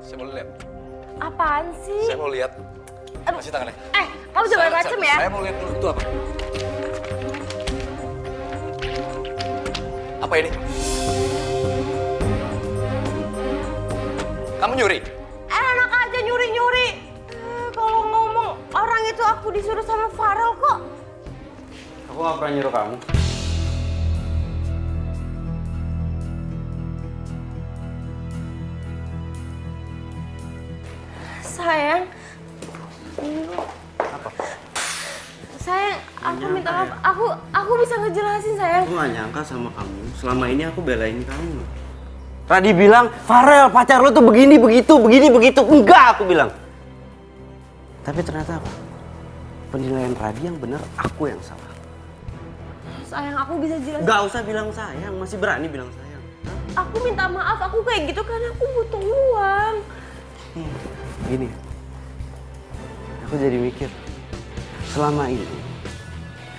Saya mau lihat. Apaan sih? Saya mau lihat. Kasih tangannya. Kamu jangan macem ya? Saya mau lihat dulu. Itu apa? Apa ini? Kamu nyuri? Enak aja nyuri-nyuri. Kalau ngomong orang itu aku disuruh sama Farel kok. Aku nggak pernah nyuruh kamu. Sayang. Apa? Sayang, aku minta maaf. Aku bisa ngejelasin sayang. Aku nggak nyangka sama kamu. Selama ini aku belain kamu. Radi bilang, Farel pacar lo tuh begini begitu, begini begitu. Enggak, aku bilang. Tapi ternyata apa? Penilaian Radi yang benar, aku yang salah. Sayang, aku bisa jelasin. Gak usah bilang sayang, masih berani bilang sayang. Aku minta maaf, aku kayak gitu karena aku butuh uang. Gini, aku jadi mikir, selama ini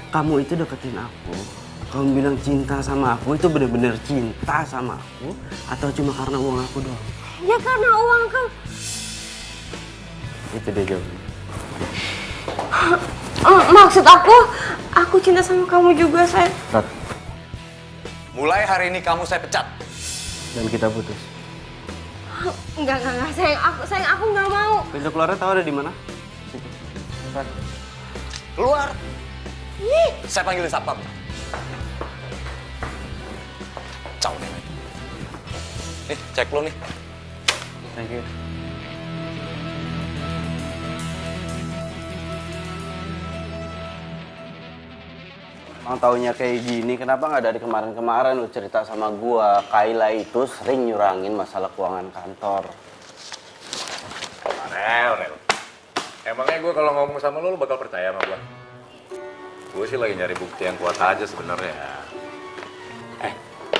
kamu itu deketin aku, kamu bilang cinta sama aku itu bener-bener cinta sama aku, atau cuma karena uang aku doang? Ya karena uang kan. Itu dia jawabannya. Maksud aku cinta sama kamu juga, sayang. Rat, Mulai hari ini kamu saya pecat. dan kita putus. Enggak, sayang aku nggak mau. Pintu keluarnya tahu ada di mana? Situ. Rat. Keluar. Saya panggilin satpam. Ciao deh. Nih, cek lo nih. Thank you. Emang taunya kayak gini, kenapa nggak dari kemarin-kemarin lu cerita sama gua? Kayla itu sering nyurangin masalah keuangan kantor. Rel. Emangnya gue kalau ngomong sama lo bakal percaya sama gue? Gue sih lagi nyari bukti yang kuat aja sebenarnya.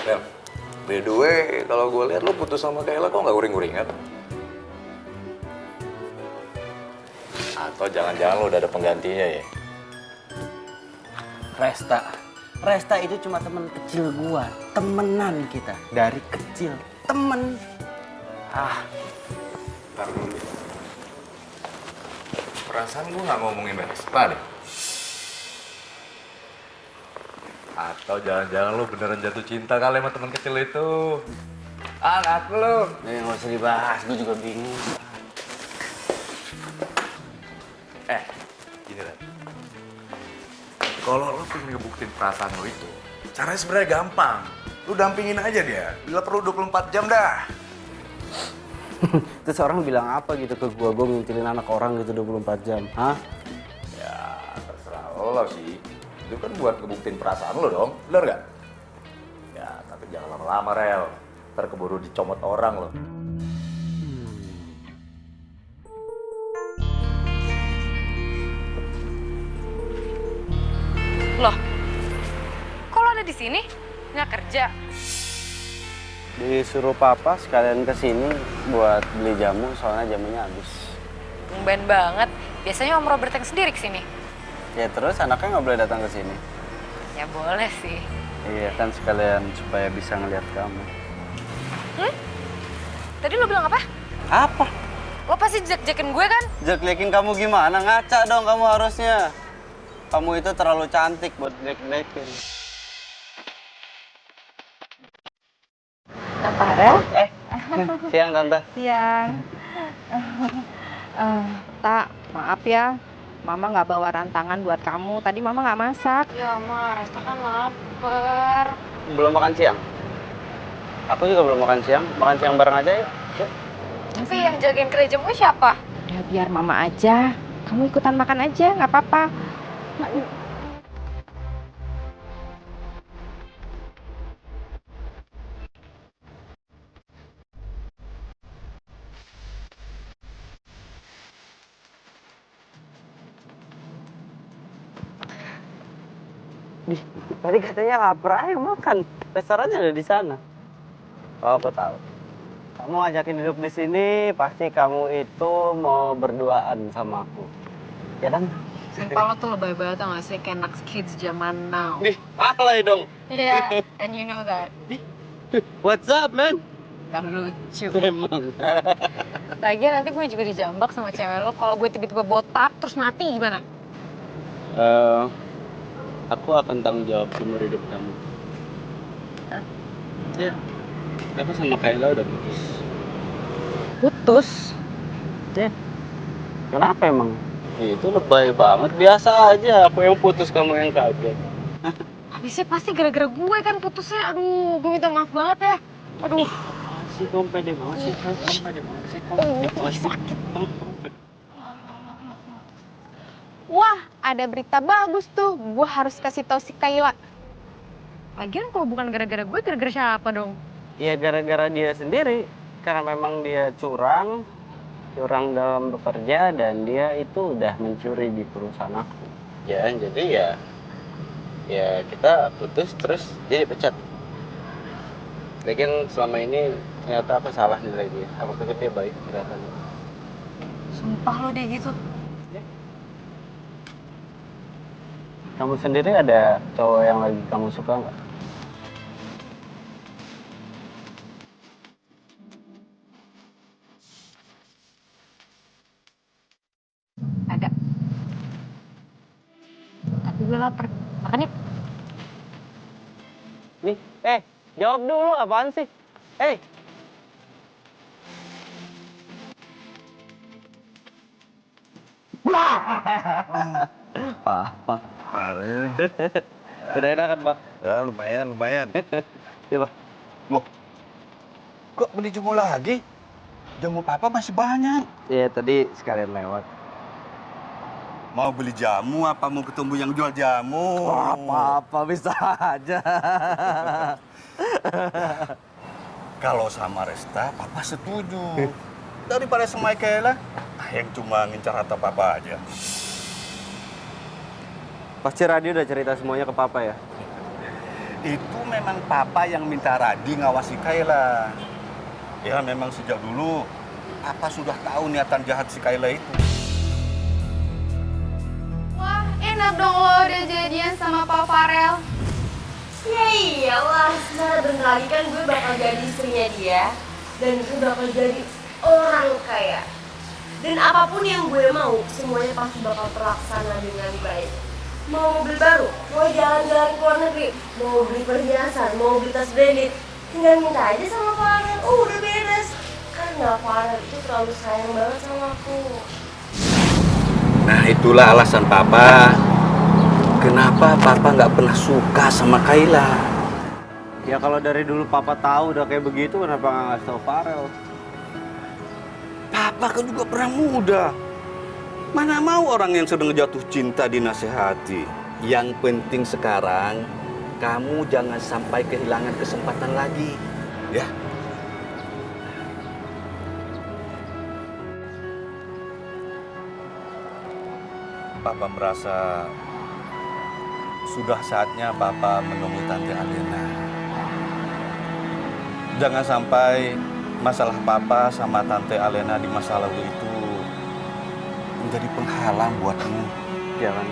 Rel. By the way, kalau gue lihat lo putus sama Kayla kok nggak uring-uringan? Atau jangan-jangan lo udah ada penggantinya ya? Resta itu cuma teman kecil gua, temenan kita dari kecil, temen. Ntar dulu. Perasaan gue nggak ngomongin Resta deh. Atau jangan-jangan lo beneran jatuh cinta kali sama teman kecil itu? Ngaku lo. Nggak usah dibahas, gua juga bingung. Gini Ren. Kalau lo pengen ngebuktiin perasaan lo itu, caranya sebenarnya gampang. Lu dampingin aja dia. Bila perlu 24 jam dah. Terus orang bilang apa gitu ke gua ngintilin anak orang gitu 24 jam, hah? Ya, terserah lo sih. Itu kan buat ngebuktiin perasaan lo dong, bener nggak? Ya, tapi jangan lama-lama, Rel. Ntar keburu dicomot orang lo. Loh, kok lo ada di sini? Nggak kerja? Disuruh papa sekalian kesini buat beli jamu, soalnya jamunya habis. Tumben banget. Biasanya Om Robert yang sendiri kesini. Ya terus anaknya nggak boleh datang ke sini. Ya boleh sih. Iya kan sekalian supaya bisa ngeliat kamu. Tadi lo bilang apa? Apa? Lo pasti jelek-jelekin gue kan? Jelek-jelekin kamu gimana? Ngaca dong kamu harusnya. Kamu itu terlalu cantik buat jelek-jelekin. Farel? Siang Tante. Siang. Tak, maaf ya. Mama nggak bawa rantangan buat kamu. Tadi Mama nggak masak. Ya Ma, Resta kan lapar. Belum makan siang? Aku juga belum makan siang. Makan siang bareng aja yuk. Tapi yang jagain kedai jamu siapa? Ya biar Mama aja. Kamu ikutan makan aja, nggak apa-apa. Tadi katanya lapar, ayo makan. Restorannya ada di sana. Oh, aku tahu. Kamu ngajakin hidup di sini, pasti kamu itu mau berduaan sama aku. Ya kan? Sumpah lo tuh lebay banget tau gak sih? Kayak anak kids zaman now. Nih, alay dong. Iya, and you know that. What's up, man? Gak lucu. Emang. Lagian nanti gue juga dijambak sama cewek lo. Kalau gue tiba-tiba botak, terus mati gimana? Aku akan tanggung jawab seumur hidup kamu. Hah? Ya. Aku sama Kayla udah putus. Putus? Ya. Kenapa emang? Itu lebay banget. Biasa aja. Aku yang putus, kamu yang kaget. Habisnya pasti gara-gara gue kan putusnya. Aduh, gue minta maaf banget ya. Aduh. Masih kamu pede banget sih. Kamu pede banget sih. Sakit. Wah, ada berita bagus tuh. Gue harus kasih tahu si Kayla. Lagian kalau bukan gara-gara gue, gara-gara siapa dong? Ya gara-gara dia sendiri. Karena memang dia curang dalam bekerja, dan dia itu udah mencuri di perusahaan aku. Ya, jadi ya kita putus terus dia dipecat. Lagian selama ini ternyata aku salah nilai dia. Aku pikir dia baik ternyata. Sumpah lo deh gitu. Kamu sendiri ada cowok yang lagi kamu suka nggak? Ada. Tapi gue lapar. Makan yuk. Nih, jawab dulu, apaan sih? Papa. Udah enak kan, Pak? Ya lumayan. Iya, Pak. Loh, kok beli jamu lagi? Jamu papa masih banyak. Iya, tadi sekalian lewat. Mau beli jamu apa mau ketemu yang jual jamu? Apa-apa bisa aja. Kalau sama Resta, papa setuju. Daripada sama Kayla, yang cuma ngincar harta papa aja. Pasti Radio udah cerita semuanya ke Papa ya? Itu memang papa yang minta Radi ngawasi Kayla. Ya memang sejak dulu, papa sudah tahu niatan jahat si Kayla itu. Wah, enak dong lo udah jadian sama Pak Farel. Ya iyalah, sebentar bentar lagi kan gue bakal jadi istrinya dia. Dan gue bakal jadi orang kaya. Dan apapun yang gue mau, semuanya pasti bakal terlaksana dengan baik. Mau mobil baru, mau jalan-jalan ke luar negeri, mau beli perhiasan, mau beli tas branded, tinggal minta aja sama Farel. Udah beres. Karena Farel itu terlalu sayang banget sama aku. Nah itulah alasan papa. kenapa Papa nggak pernah suka sama Kayla? Ya kalau dari dulu Papa tahu udah kayak begitu, kenapa nggak ngasih tau Farel? Papa kan juga pernah muda. Mana mau orang yang sedang jatuh cinta dinasehati. Yang penting sekarang, kamu jangan sampai kehilangan kesempatan lagi. Ya. Papa merasa sudah saatnya Papa menemui Tante Alena. Jangan sampai masalah Papa sama Tante Alena di masa lalu itu menjadi penghalang buatmu. Jangan.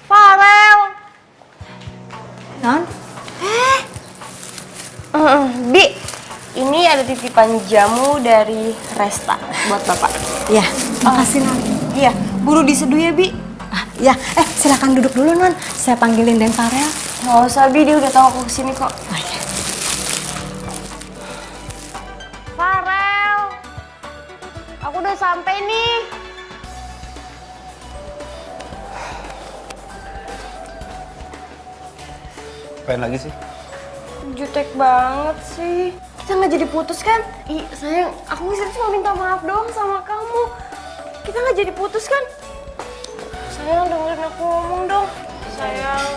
Farel. Non? Bi, ini ada titipan jamu dari Resta buat Bapak. Ya, makasih Non. Iya, buru diseduh ya, Bi. Ya, silakan duduk dulu Non. Saya panggilin Den Farel. Nggak usah, Bi, dia udah tahu aku kesini kok. Oh, iya. Farel, aku udah sampai nih. Pengen lagi sih? Jutek banget sih. Kita nggak jadi putus kan? Ih, sayang, aku cuma minta maaf doang sama kamu. Kita nggak jadi putus kan? Sayang, dengerin aku ngomong dong. Sayang,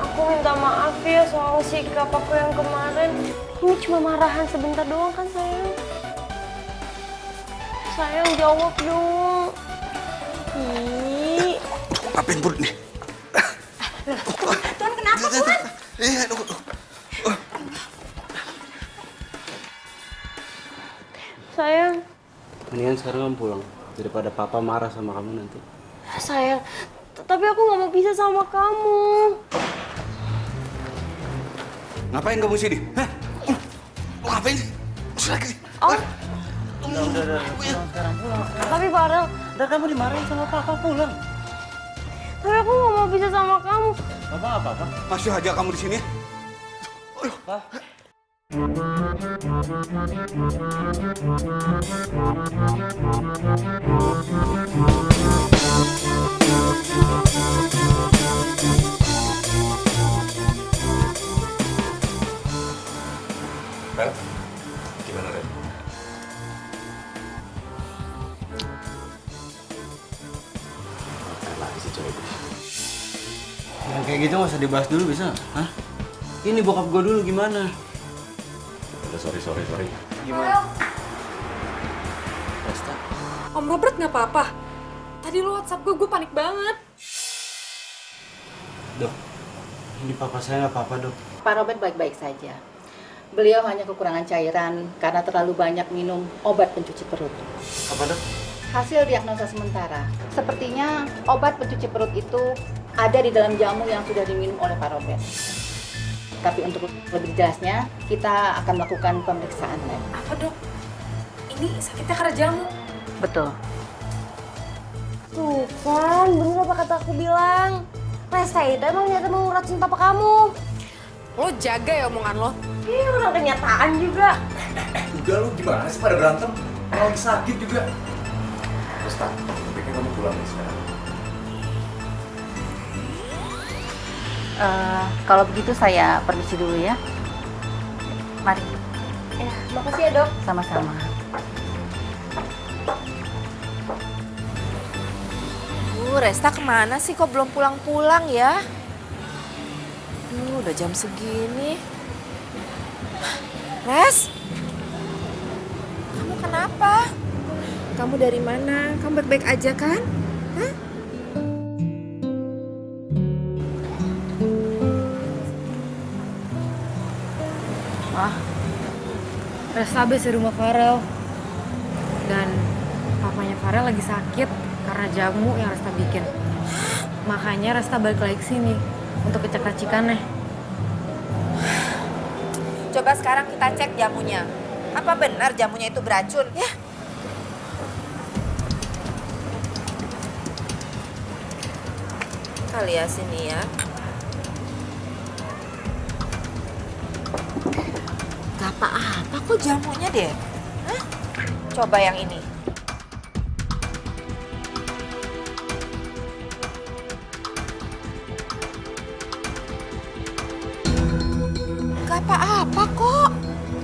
aku minta maaf ya soal sikap aku yang kemarin. Ini cuma marahan sebentar doang kan, sayang? Sayang, jawab dong. Ih. Ngapain perut nih? Tuan, kenapa, Tuan? Iya, Sayang, Mendingan sekarang kamu pulang daripada Papa marah sama kamu nanti. sayang, tapi aku nggak mau pisah sama kamu. Ngapain kamu sini? Hah? Lu ngapain sih? Lagi. Oh, Udah, sekarang pulang. tapi Farel, Udah kamu dimarahin sama Papa, pulang. tapi aku nggak mau pisah sama kamu. Papa nggak apa-apa. Masih aja kamu di sini? Rel, gimana Rel? Lagi sih cewek. Yang kayak gitu nggak usah dibahas dulu bisa? Hah? Ini bokap gue dulu gimana? Udah sorry. Gimana? Om Robert nggak apa-apa. Tadi lo WhatsApp gue panik banget. Dok, ini papa saya nggak apa-apa dok. Pak Robert baik-baik saja. Beliau hanya kekurangan cairan karena terlalu banyak minum obat pencuci perut. Apa dok? Hasil diagnosa sementara, sepertinya obat pencuci perut itu ada di dalam jamu yang sudah diminum oleh Pak Robert. Tapi untuk lebih jelasnya, kita akan melakukan pemeriksaan lab. Apa dok? Ini sakitnya karena jamu. Betul. Tuh kan, bener apa kata aku bilang. Resta itu emang niatnya mau nguracin papa kamu. Lo jaga ya omongan lo. Ih, udah kenyataan juga. Udah lu gimana sih pada berantem? Orang lagi sakit juga. Terus tak, pikir kamu pulang nih sekarang. Kalau begitu saya permisi dulu ya. Mari. Ya, makasih ya dok. Sama-sama. Resta kemana sih? Kok belum pulang-pulang ya? Udah jam segini. Res? Kamu kenapa? Kamu dari mana? Kamu baik-baik aja kan? Hah? Wah, Resta habis di rumah Farel. Dan papanya Farel lagi sakit karena jamu yang Resta bikin. Makanya Resta balik lagi ke sini untuk ngecek racikannya. Coba sekarang kita cek jamunya. Apa benar jamunya itu beracun? Ya. Kali ya sini ya. Gak apa-apa kok jamunya deh. Hah? Coba yang ini. Gak apa-apa kok.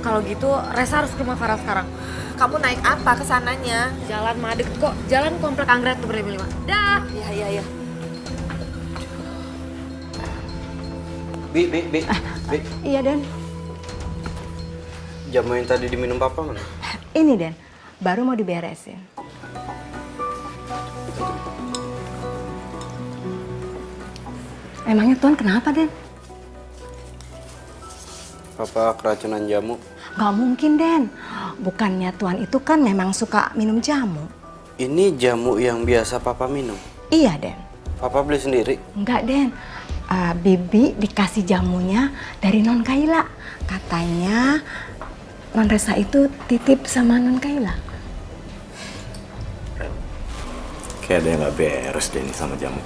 Kalau gitu Resta harus ke rumah Farel sekarang. Kamu naik apa ke sananya? Jalan Madek kok, jalan komplek Anggrek tuh berlima-lima. Dah. Iya. Bi. Iya, Den. Jamu yang tadi diminum papa mana? Ini, Den. Baru mau diberesin. Emangnya Tuan kenapa, Den? Papa keracunan jamu. Gak mungkin, Den. Bukannya Tuan itu kan memang suka minum jamu. Ini jamu yang biasa papa minum. Iya, Den. Papa beli sendiri. Enggak, Den. Bibi dikasih jamunya dari Non Kaila. Katanya Non Resa itu titip sama Non Kaila. Kayak ada yang nggak beres deh nih sama jamu.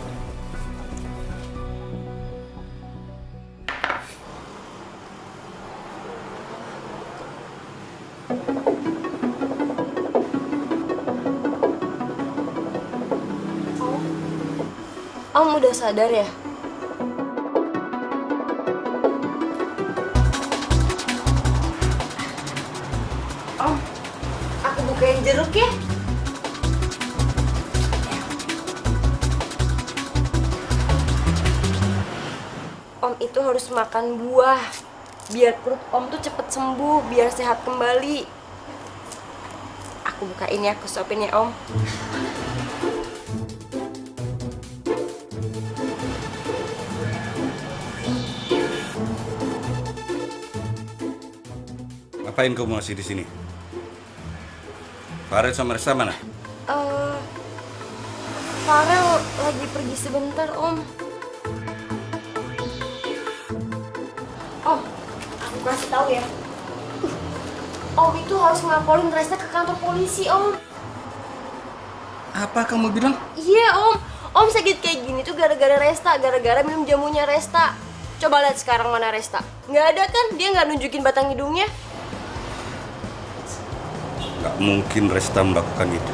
Om udah sadar ya? Om, aku bukain jeruk ya. Om itu harus makan buah, biar perut Om tuh cepet sembuh, biar sehat kembali. Aku bukain ya, aku suapin ya Om. Ngapain kamu masih di sini? Farel sama Resta mana? Farel lagi pergi sebentar, Om. Om, aku kasih tahu ya. Om itu harus ngelaporin Resta ke kantor polisi, Om. Apa kamu bilang? Iya, Om. Om sakit kayak gini tuh gara-gara Resta, gara-gara minum jamunya Resta. Coba lihat sekarang mana Resta. Nggak ada kan? Dia nggak nunjukin batang hidungnya. Gak mungkin Resta melakukan itu.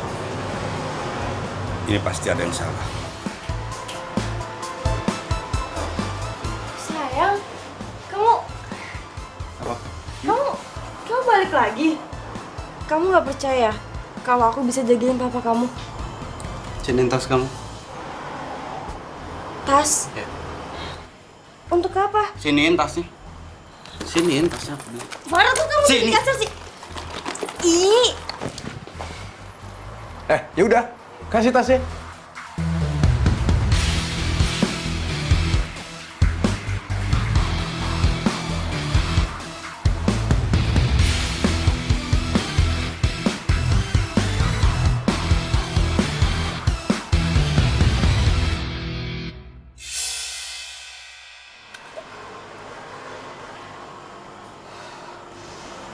Ini pasti ada yang salah. Sayang, kamu Apa? kamu balik lagi. Kamu nggak percaya kalau aku bisa jagain papa kamu? Sini tas kamu. Tas? Ya. Untuk apa? Siniin tasnya. Siniin tasnya. Farel tuh kamu Sini. jadi kasar sih. Ih, Ya udah, kasih tasnya.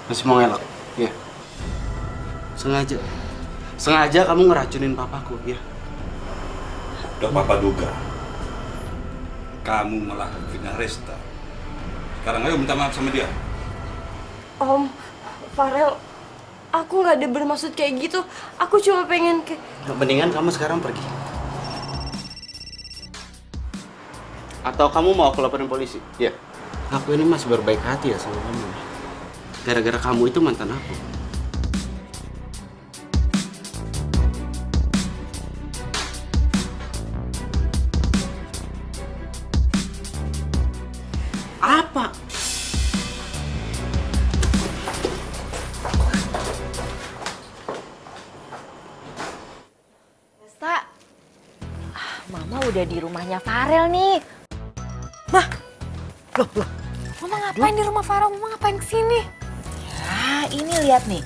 Masih mau ngelak? Iya. Sengaja kamu ngeracunin papaku, ya? Udah papa duga. Kamu malah fitnah Resta. Sekarang ayo minta maaf sama dia. Om, Farel, aku nggak ada bermaksud kayak gitu. Aku cuma pengen Mendingan kamu sekarang pergi. Atau kamu mau aku laporin polisi? Iya. Aku ini masih berbaik hati ya sama kamu. Gara-gara kamu itu mantan aku. Apa? Resta. Mama udah di rumahnya Farel nih. Mama ngapain di rumah Farel? Mama ngapain kesini? Ah, ini lihat nih.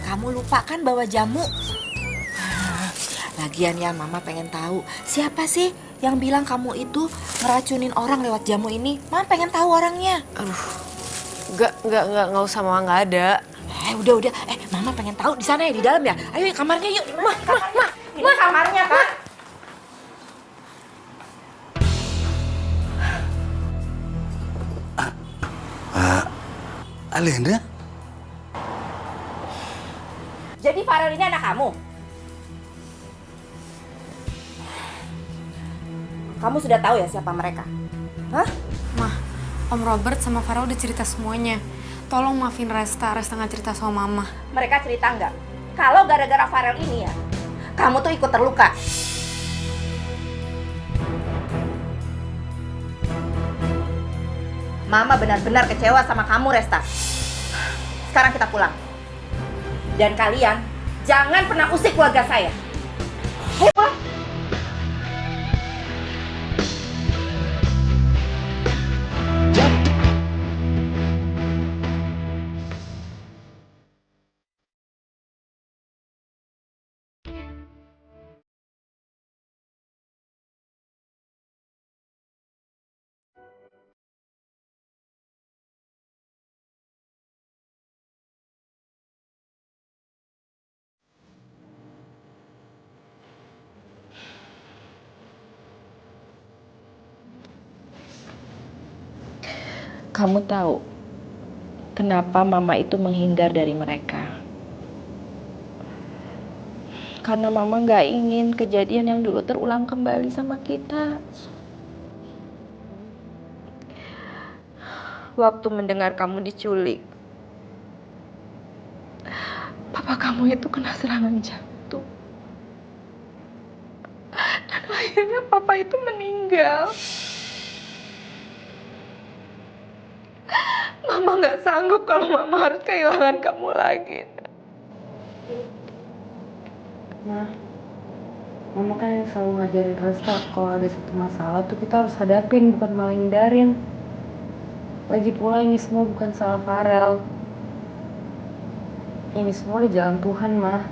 Kamu lupa kan bawa jamu? Lagian ya, Mama pengen tahu siapa sih yang bilang kamu itu ngeracunin orang lewat jamu ini. Mama pengen tahu orangnya. Aduh, nggak usah Mama, nggak ada. Udah. Mama pengen tahu di sana ya, di dalam ya. Ayo kamarnya yuk. Mah. Ini kamarnya, Kak. Alenda? Jadi Farel ini anak kamu? Kamu sudah tahu ya siapa mereka? Hah? Mah, Om Robert sama Farel udah cerita semuanya. Tolong maafin Resta nggak cerita sama Mama. Mereka cerita nggak? Kalau gara-gara Farel ini ya, kamu tuh ikut terluka. Mama benar-benar kecewa sama kamu, Resta. Sekarang kita pulang. Dan kalian jangan pernah usik keluarga saya. Ayo pulang. Kamu tahu kenapa Mama itu menghindar dari mereka? Karena Mama nggak ingin kejadian yang dulu terulang kembali sama kita. Waktu mendengar kamu diculik, papa kamu itu kena serangan jantung. Dan akhirnya papa itu meninggal. Mama nggak sanggup kalau Mama harus kehilangan kamu lagi. Mama kan yang selalu ngajarin Resta kalau ada satu masalah tuh kita harus hadapin, bukan malah hindarin. Lagi pula ini semua bukan salah Farel. Ini semua di jalan Tuhan, Mah.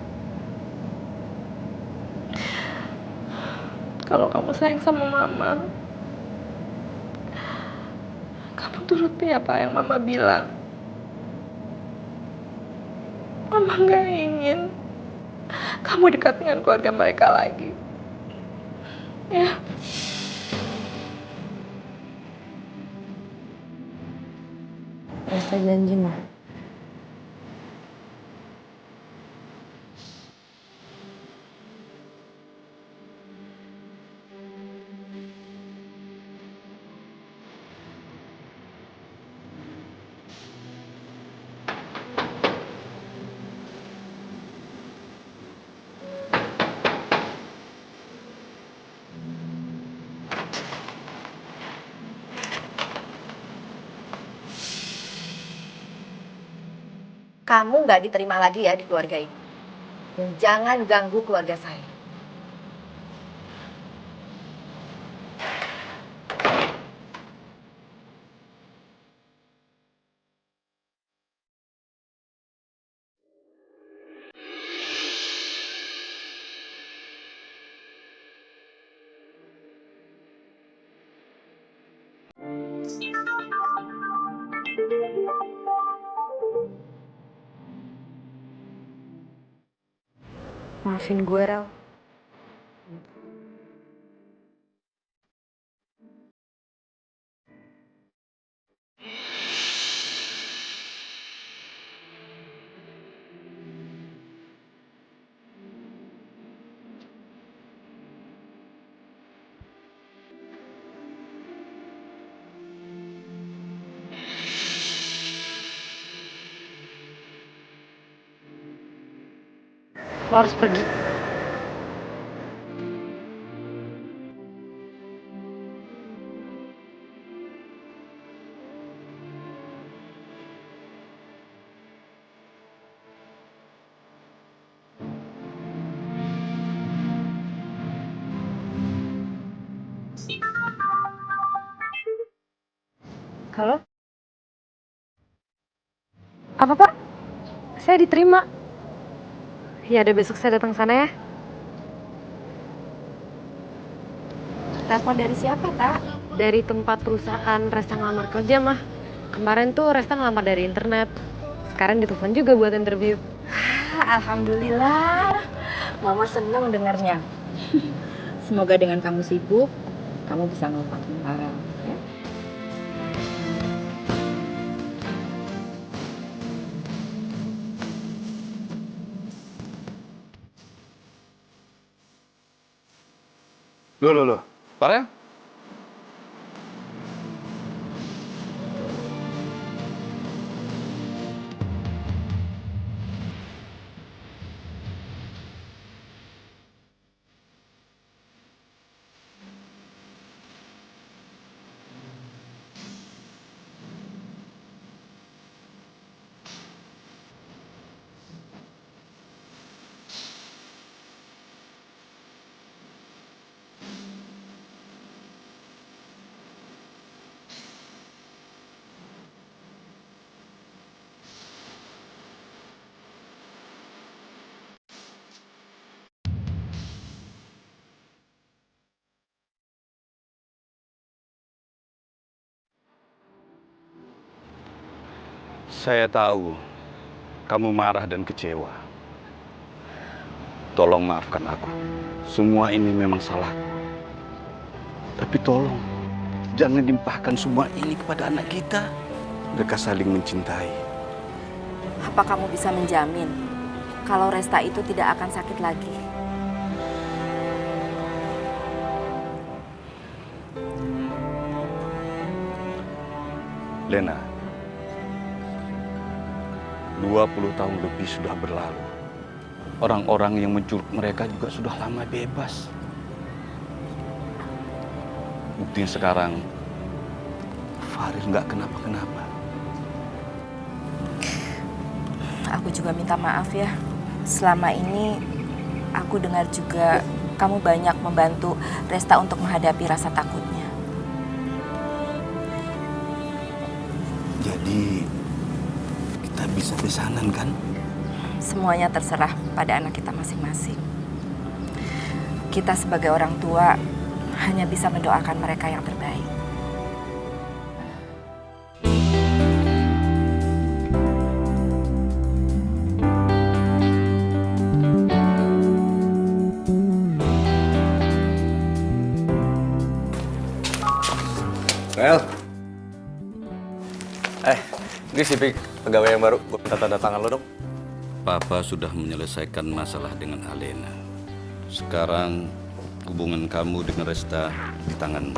Kalau kamu sayang sama Mama, kamu turuti apa yang Mama bilang. Mama nggak ingin kamu dekat dengan keluarga mereka lagi. Ya. Resta janji, Mah. Kamu nggak diterima lagi ya di keluarga ini. Dan jangan ganggu keluarga saya. Maafin gue, Rel. Lo harus pergi. Halo? Apa, Pak? Saya diterima. Ya, ada besok saya datang sana ya. Telepon dari siapa, Tak? Dari tempat perusahaan Resta ngelamar kerja, mah. Kemarin tuh Resta ngelamar dari internet. Sekarang ditelepon juga buat interview. Alhamdulillah. Mama senang dengarnya. Semoga dengan kamu sibuk, kamu bisa ngelupain Farel. Ya? Loh. Farel? Saya tahu kamu marah dan kecewa. Tolong maafkan aku. Semua ini memang salahku. Tapi tolong, jangan limpahkan semua ini kepada anak kita. Mereka saling mencintai. Apa kamu bisa menjamin kalau Resta itu tidak akan sakit lagi? Lena, 20 tahun lebih sudah berlalu. Orang-orang yang menculik mereka juga sudah lama bebas. Buktinya sekarang, Farel nggak kenapa-kenapa. Aku juga minta maaf ya. Selama ini aku dengar juga kamu banyak membantu Resta untuk menghadapi rasa takutnya. Jadi, kita bisa besanan kan? Semuanya terserah pada anak kita masing-masing. Kita sebagai orang tua hanya bisa mendoakan mereka yang terbaik. Rel. Ini si Pik, pegawai yang baru. Gue minta tanda tangan lo dong. Papa sudah menyelesaikan masalah dengan Alena. Sekarang hubungan kamu dengan Resta di tanganmu.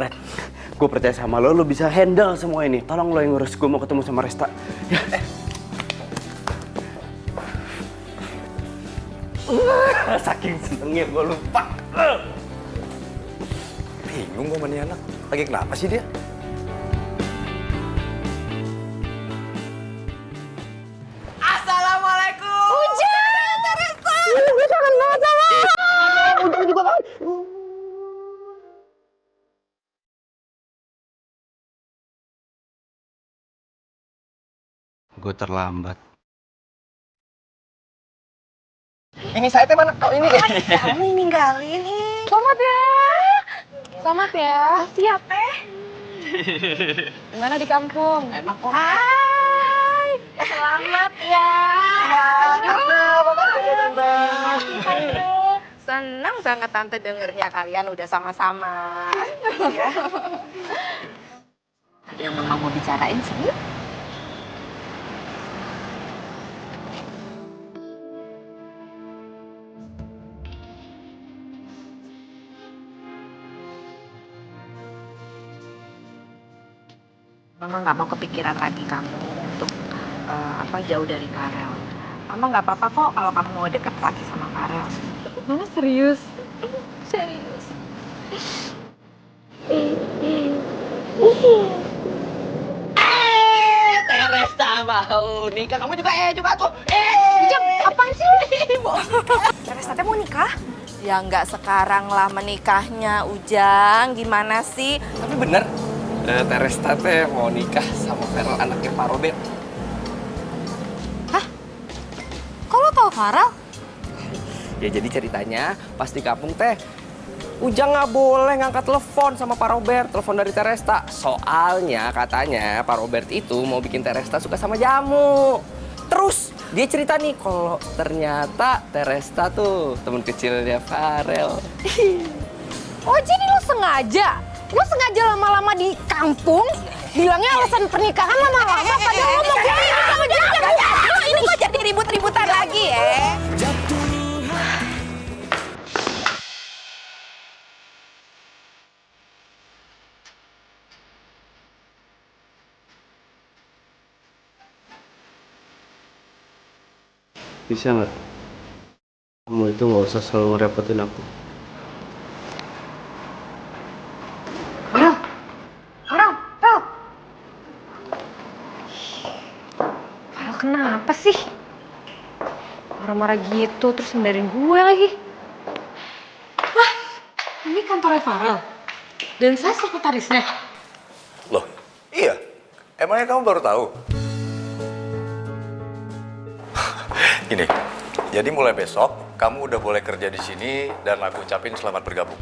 Red, gue percaya sama lo bisa handle semua ini. Tolong lo yang ngurus, gue mau ketemu sama Resta. Ya. Saking senengnya gue lupa. Bingung gue sama nih anak. Lagi kenapa sih dia? Assalamualaikum. Hujan, Teresa. Gue kangen banget sama lo. Gue juga kangen. Gue terlambat. Ini saya teh mana? Oh ini deh. Kamu ninggalin nih. Selamat ya. Selamat ya. Siap teh. Gimana di kampung? Enak kok. Hai. Selamat ya. Senang banget Tante dengernya kalian udah sama-sama. Ya. Yang Mama mau bicarain serius? Mama nggak mau kepikiran lagi kamu untuk jauh dari Farel. Mama nggak apa-apa kok kalau kamu mau deket lagi sama Farel. Mama serius? Serius. Teresa mau nikah, kamu juga tuh. Jam, apaan sih? Teresa teh mau nikah? Ya nggak sekarang lah menikahnya, Ujang. Gimana sih? Tapi bener, Teresa teh mau nikah sama Farel anaknya Pak Robert. Kok lo tau Farel? Ya jadi ceritanya pas di kampung teh Ujang nggak boleh ngangkat telepon sama Pak Robert, telepon dari Teresta. Soalnya katanya Pak Robert itu mau bikin Teresta suka sama jamu. Terus dia cerita nih kalau ternyata Teresta tuh temen kecilnya Farel. Oh jadi lo sengaja? Lo sengaja lama-lama di kampung? Bilangnya alasan pernikahan lama-lama padahal lo mau gue sama dia. Ini kok jadi ribut-ributan lagi ya? Bisa nggak? Kamu itu nggak usah selalu ngerepotin aku. Farel kenapa sih? Marah-marah gitu terus ngendarin gue lagi. Wah, ini kantornya Farel. Dan saya sekretarisnya. Loh, iya. Emangnya kamu baru tahu? Gini, jadi mulai besok kamu udah boleh kerja di sini dan aku ucapin selamat bergabung.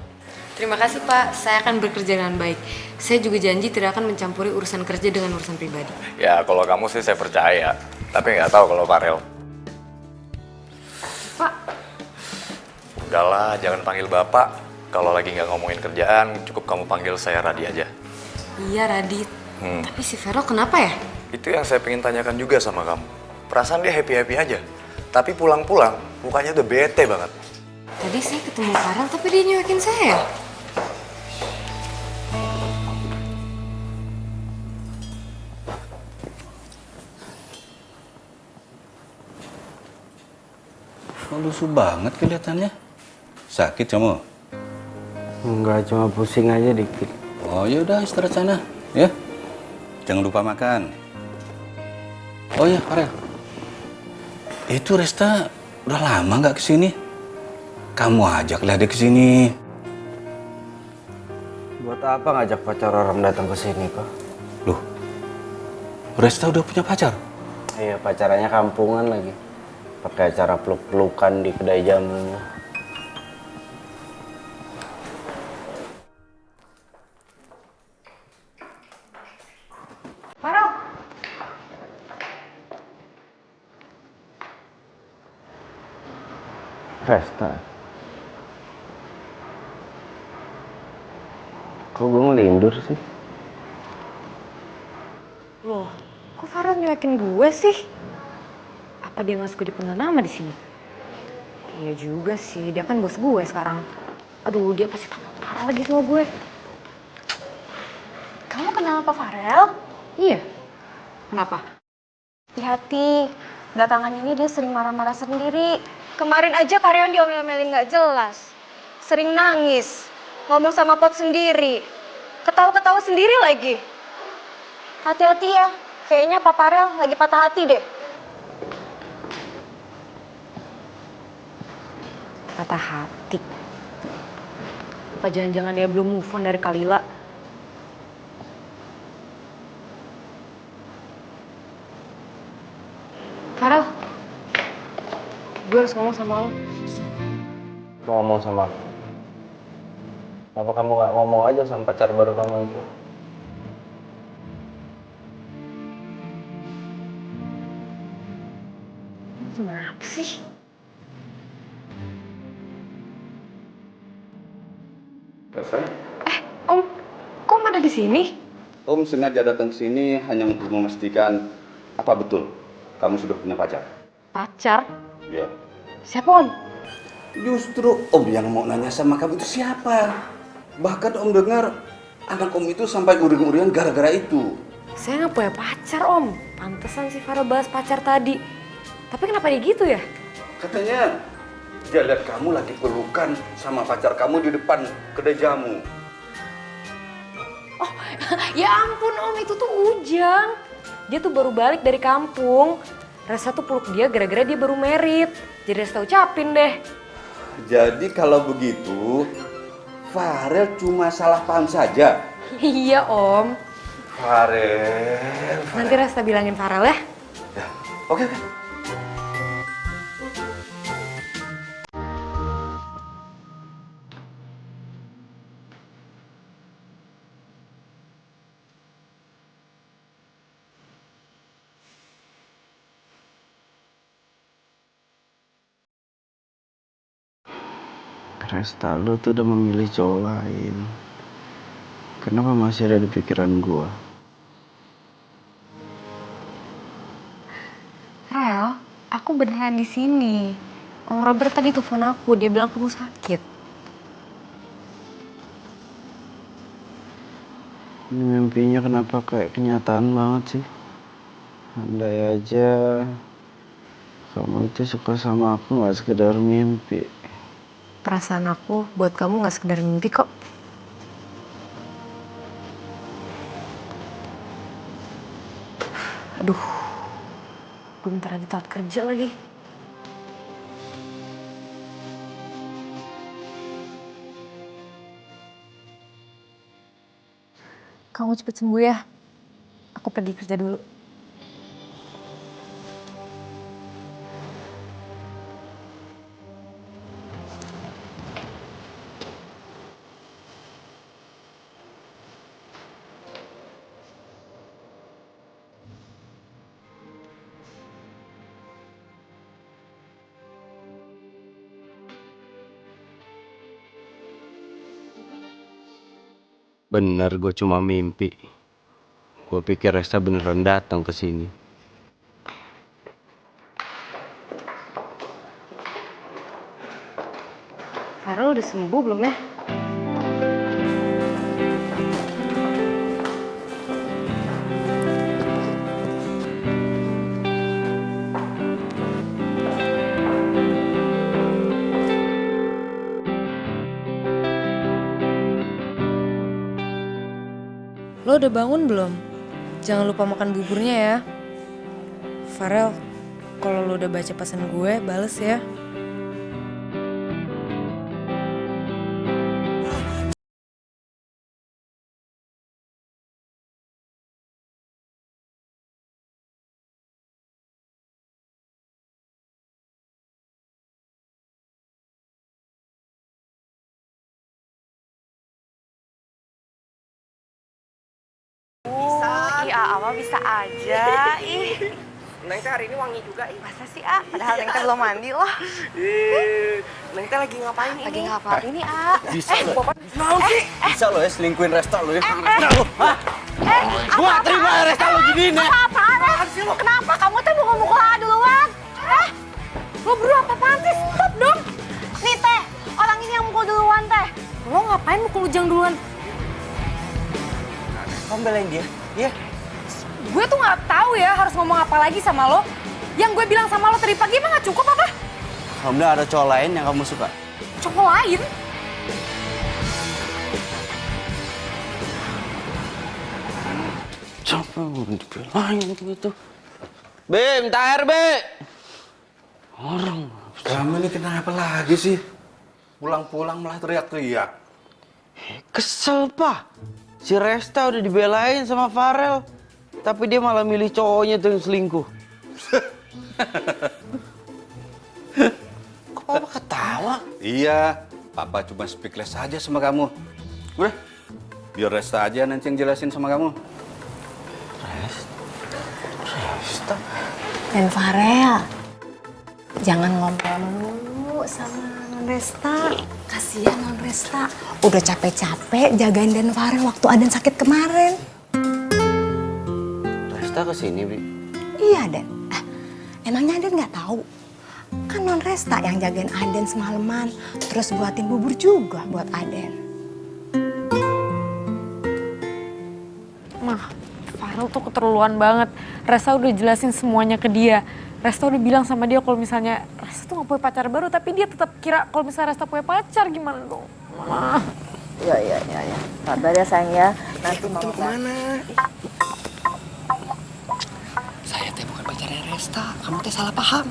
Terima kasih Pak, saya akan bekerja dengan baik. Saya juga janji tidak akan mencampuri urusan kerja dengan urusan pribadi. Ya, kalau kamu sih saya percaya. Tapi nggak tahu kalau Farel. Pak. Udahlah, jangan panggil Bapak. Kalau lagi nggak ngomongin kerjaan, cukup kamu panggil saya Radi aja. Iya Radit, tapi si Vero kenapa ya? Itu yang saya pengen tanyakan juga sama kamu. Perasaan dia happy-happy aja. Tapi pulang-pulang, mukanya udah bete banget. Tadi saya ketemu Farel tapi dia nyuekin saya. Kok lusuh banget kelihatannya. Sakit kamu? Enggak, cuma pusing aja dikit. Oh ya udah istirahat sana, ya. Jangan lupa makan. Oh ya, Farel. Itu Resta udah lama nggak kesini. Kamu ajaklah dia kesini. Buat apa ngajak pacar orang datang ke sini, Pak? Loh, Resta udah punya pacar? Iya, pacarannya kampungan lagi. Pakai acara peluk-pelukan di kedai jamunya. Farel. Resta. Kok gue ngelindur sih? Loh, kok Farel nyuekin gue sih? Apa dia nggak suka dipanggil nama di sini? Iya juga sih, dia kan bos gue sekarang. Aduh, dia pasti parah lagi sama gue. Kamu kenal Pak Farel? Iya. Kenapa? Hati-hati, belakangan ini dia sering marah-marah sendiri. Kemarin aja karyawan diomel-omelin nggak jelas. Sering nangis, ngomong sama Pot sendiri. Ketawa-ketawa sendiri lagi. Hati-hati ya, kayaknya Pak Farel lagi patah hati deh. Patah hati. Apa jangan-jangan dia belum move on dari Kalila? Farel, gue harus ngomong sama lo. Mau ngomong sama aku? Apa kamu gak ngomong aja sama pacar baru kamu itu? Kenapa sih? Om, kok ada di sini? Om sengaja datang ke sini hanya untuk memastikan apa betul kamu sudah punya pacar. Pacar? Ya. Siapa Om? Justru Om yang mau nanya sama kamu itu siapa. Bahkan Om dengar anak Om itu sampai uring-uringan gara-gara itu. Saya nggak punya pacar Om. Pantesan si Farel bahas pacar tadi. Tapi kenapa dia gitu ya? Katanya dia lihat kamu lagi pelukan sama pacar kamu di depan kedai jamu. Oh, ya ampun Om, itu tuh Ujang. Dia tuh baru balik dari kampung. Resa tuh peluk dia gara-gara dia baru merit. Jadi Resa ucapin deh. Jadi kalau begitu, Farel cuma salah paham saja. Iya Om. Farel. Nanti Resa bilangin Farel ya. Ya, oke. Resta, lu tuh udah memilih cowok lain. Kenapa masih ada di pikiran gua? Rel, aku beneran di sini. Om Robert tadi telepon aku, dia bilang kamu sakit. Ini mimpinya kenapa kayak kenyataan banget sih? Andai aja kamu itu suka sama aku gak sekedar mimpi. Perasaan aku buat kamu gak sekedar mimpi kok. Aduh, gue bentar lagi telat kerja lagi. Kamu cepet sembuh ya. Aku pergi kerja dulu. Bener, gue cuma mimpi. Gue pikir Resta beneran datang ke sini. Farel udah sembuh belum ya? Lo udah bangun belum? Jangan lupa makan buburnya ya. Farel, kalau lo udah baca pesan gue, bales ya. Iya, Ama bisa aja. Ih, Neng teh hari ini wangi juga. masa sih, A? Padahal Neng teh belum mandi loh. Neng teh lagi ngapain ini? Lagi ngapain ini, A? Bisa lo. Naon sih? Bisa lo ya selingkuhin Resta lo ya. Gua terima Resta lo giniin ya. Apaan sih lo? Kenapa? Kamu tuh mau ngomong A duluan? Lo berdua apa-apaan sih? Stop dong! Nih, Teh. Orang ini yang mukul duluan, Teh. Lo ngapain mukul Ujang duluan? Kamu belain dia? Iya. Gue tuh nggak tahu ya harus ngomong apa lagi sama lo. Yang gue bilang sama lo tadi pagi emang nggak cukup apa? Kamu udah ada cowok lain yang kamu suka? Cowok lain? Siapa yang dibelain gitu? Be, minta air, Be. Orang. Kamu ini kenapa lagi sih? Pulang-pulang malah teriak-teriak. Kesel, Pak. Si Resta udah dibelain sama Farel. Tapi dia malah milih cowoknya tuh yang selingkuh. Kok Papa ketawa? Iya, Papa cuma speechless aja sama kamu. Udah, biar Resta aja nanti yang jelasin sama kamu. Resta? Dan Farel, jangan ngobrol dulu sama Non Resta. Kasihan Non Resta. Udah capek-capek jagain Dan Farel waktu Aden sakit kemarin. Resta kesini, Bi. Iya, Den. Emangnya Aden nggak tahu? Kan Non Resta yang jagain Aden semalaman. Terus buatin bubur juga buat Aden. Mah, Farel tuh keterlaluan banget. Resta udah jelasin semuanya ke dia. Resta udah bilang sama dia kalau misalnya Resta tuh gak punya pacar baru, tapi dia tetap kira kalau misalnya Resta punya pacar, gimana dong? Mama. Ya. Sabar ya sayang ya. Nanti mama Kemana? Saya teh bukan pacarnya Resta. Kamu teh salah paham.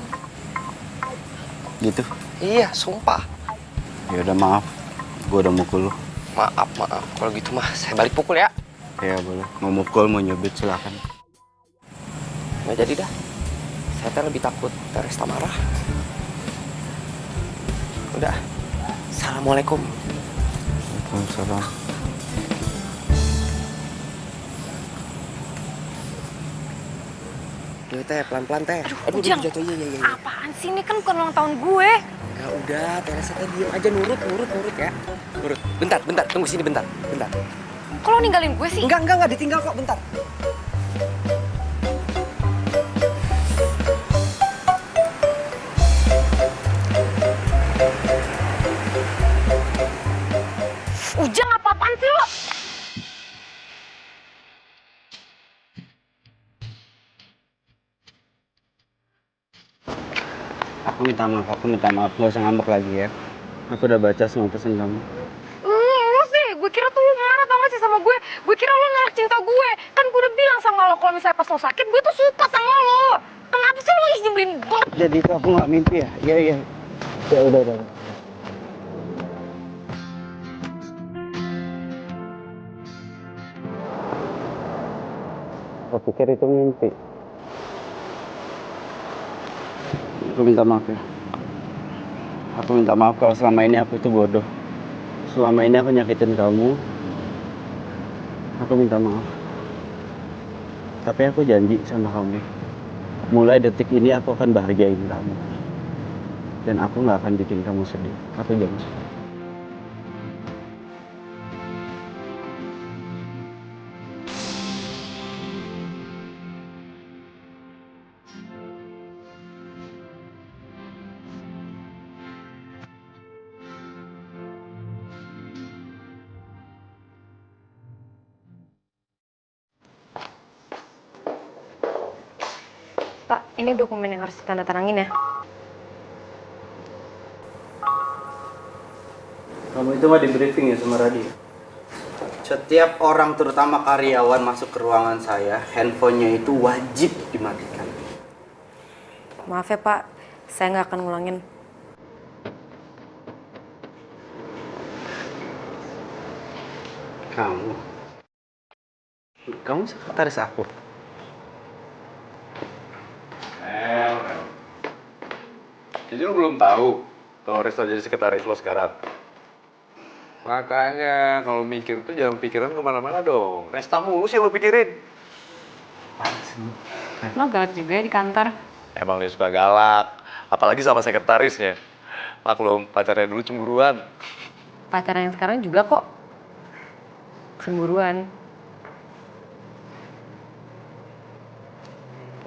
Gitu? Iya, sumpah. Ya udah maaf. Gue udah mukul lu. Maaf. Kalau gitu mah saya balik pukul ya. Ya boleh. Mau mukul, mau nyubit silakan. Nggak jadi dah. Saya teh lebih takut teh Resta marah. Udah. Assalamualaikum. Waalaikumsalam. jatuh teh, pelan-pelan teh. Aduh, Ujang. jatuh, iya. Apaan sih, ini kan bukan ulang tahun gue. Ya udah, Teresa teh diem aja, nurut ya. Nurut. Bentar, tunggu sini bentar. Kok lo ninggalin gue sih? Enggak, ditinggal kok, bentar. Ujang, apa-apaan sih lo? Aku minta maaf, gak usah ngambek lagi ya. Aku udah baca semua pesan kamu. Lo sih, gue kira tuh lo marah tau gak sih sama gue. Gue kira lo nolak cinta gue. Kan gue udah bilang sama lo kalau misalnya pas lo sakit, gue tuh suka sama lo. Kenapa sih lo nyebelin banget? Jadi itu aku gak mimpi ya? Iya. Ya udah. Aku pikir itu mimpi. Aku minta maaf ya. Aku minta maaf kalau selama ini aku tuh bodoh. Selama ini aku nyakitin kamu. Aku minta maaf. Tapi aku janji sama kamu. Mulai detik ini aku akan bahagiain kamu. Dan aku gak akan bikin kamu sedih. Aku janji. Pak, ini dokumen yang harus ditandatangani ya. Kamu itu mah di briefing ya sama Radio. Setiap orang, terutama karyawan, masuk ke ruangan saya, handphonenya itu wajib dimatikan. Maaf ya Pak, saya nggak akan ngulangin. Kamu sekretaris aku. Jadi lo belum tahu Torres jadi sekretaris lo sekarang. Makanya kalau mikir tuh jangan pikiran kemana-mana dong. Resta mulu sih lo pikirin. Lo galak juga ya di kantor. Emang dia suka galak, apalagi sama sekretarisnya. Maklum, pacarnya dulu cemburuan. Pacaran yang sekarang juga kok cemburuan.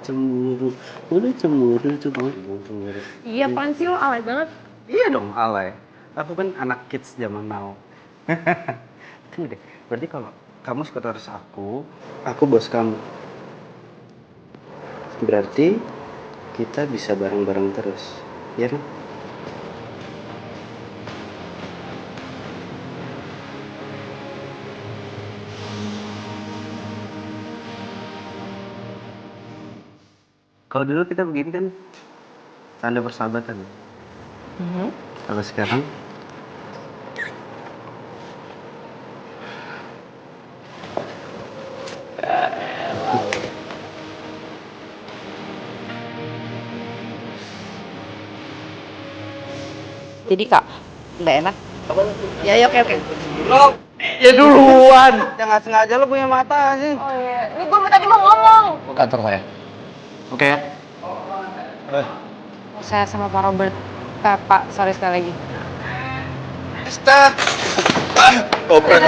Cemburu. Udah cemburu tuh kamu. Cemburu. Iya, apaan sih lo alay banget. Iya dong, alay. Aku kan anak kids zaman now. Tunggu deh, berarti kalau kamu sekretaris aku bos kamu. Berarti kita bisa bareng-bareng terus, ya kan? Kalau dulu kita begini kan tanda persahabatan. Kalau sekarang Jadi Kak, nggak enak? Ya, oke. ya duluan. Jangan sengaja lo punya mata sih. Oh iya, ini gue tadi mau ngomong. Ke kantor saya. Oke ya. Saya sama Pak Robert. Pak, sorry sekali lagi. Stop. Open.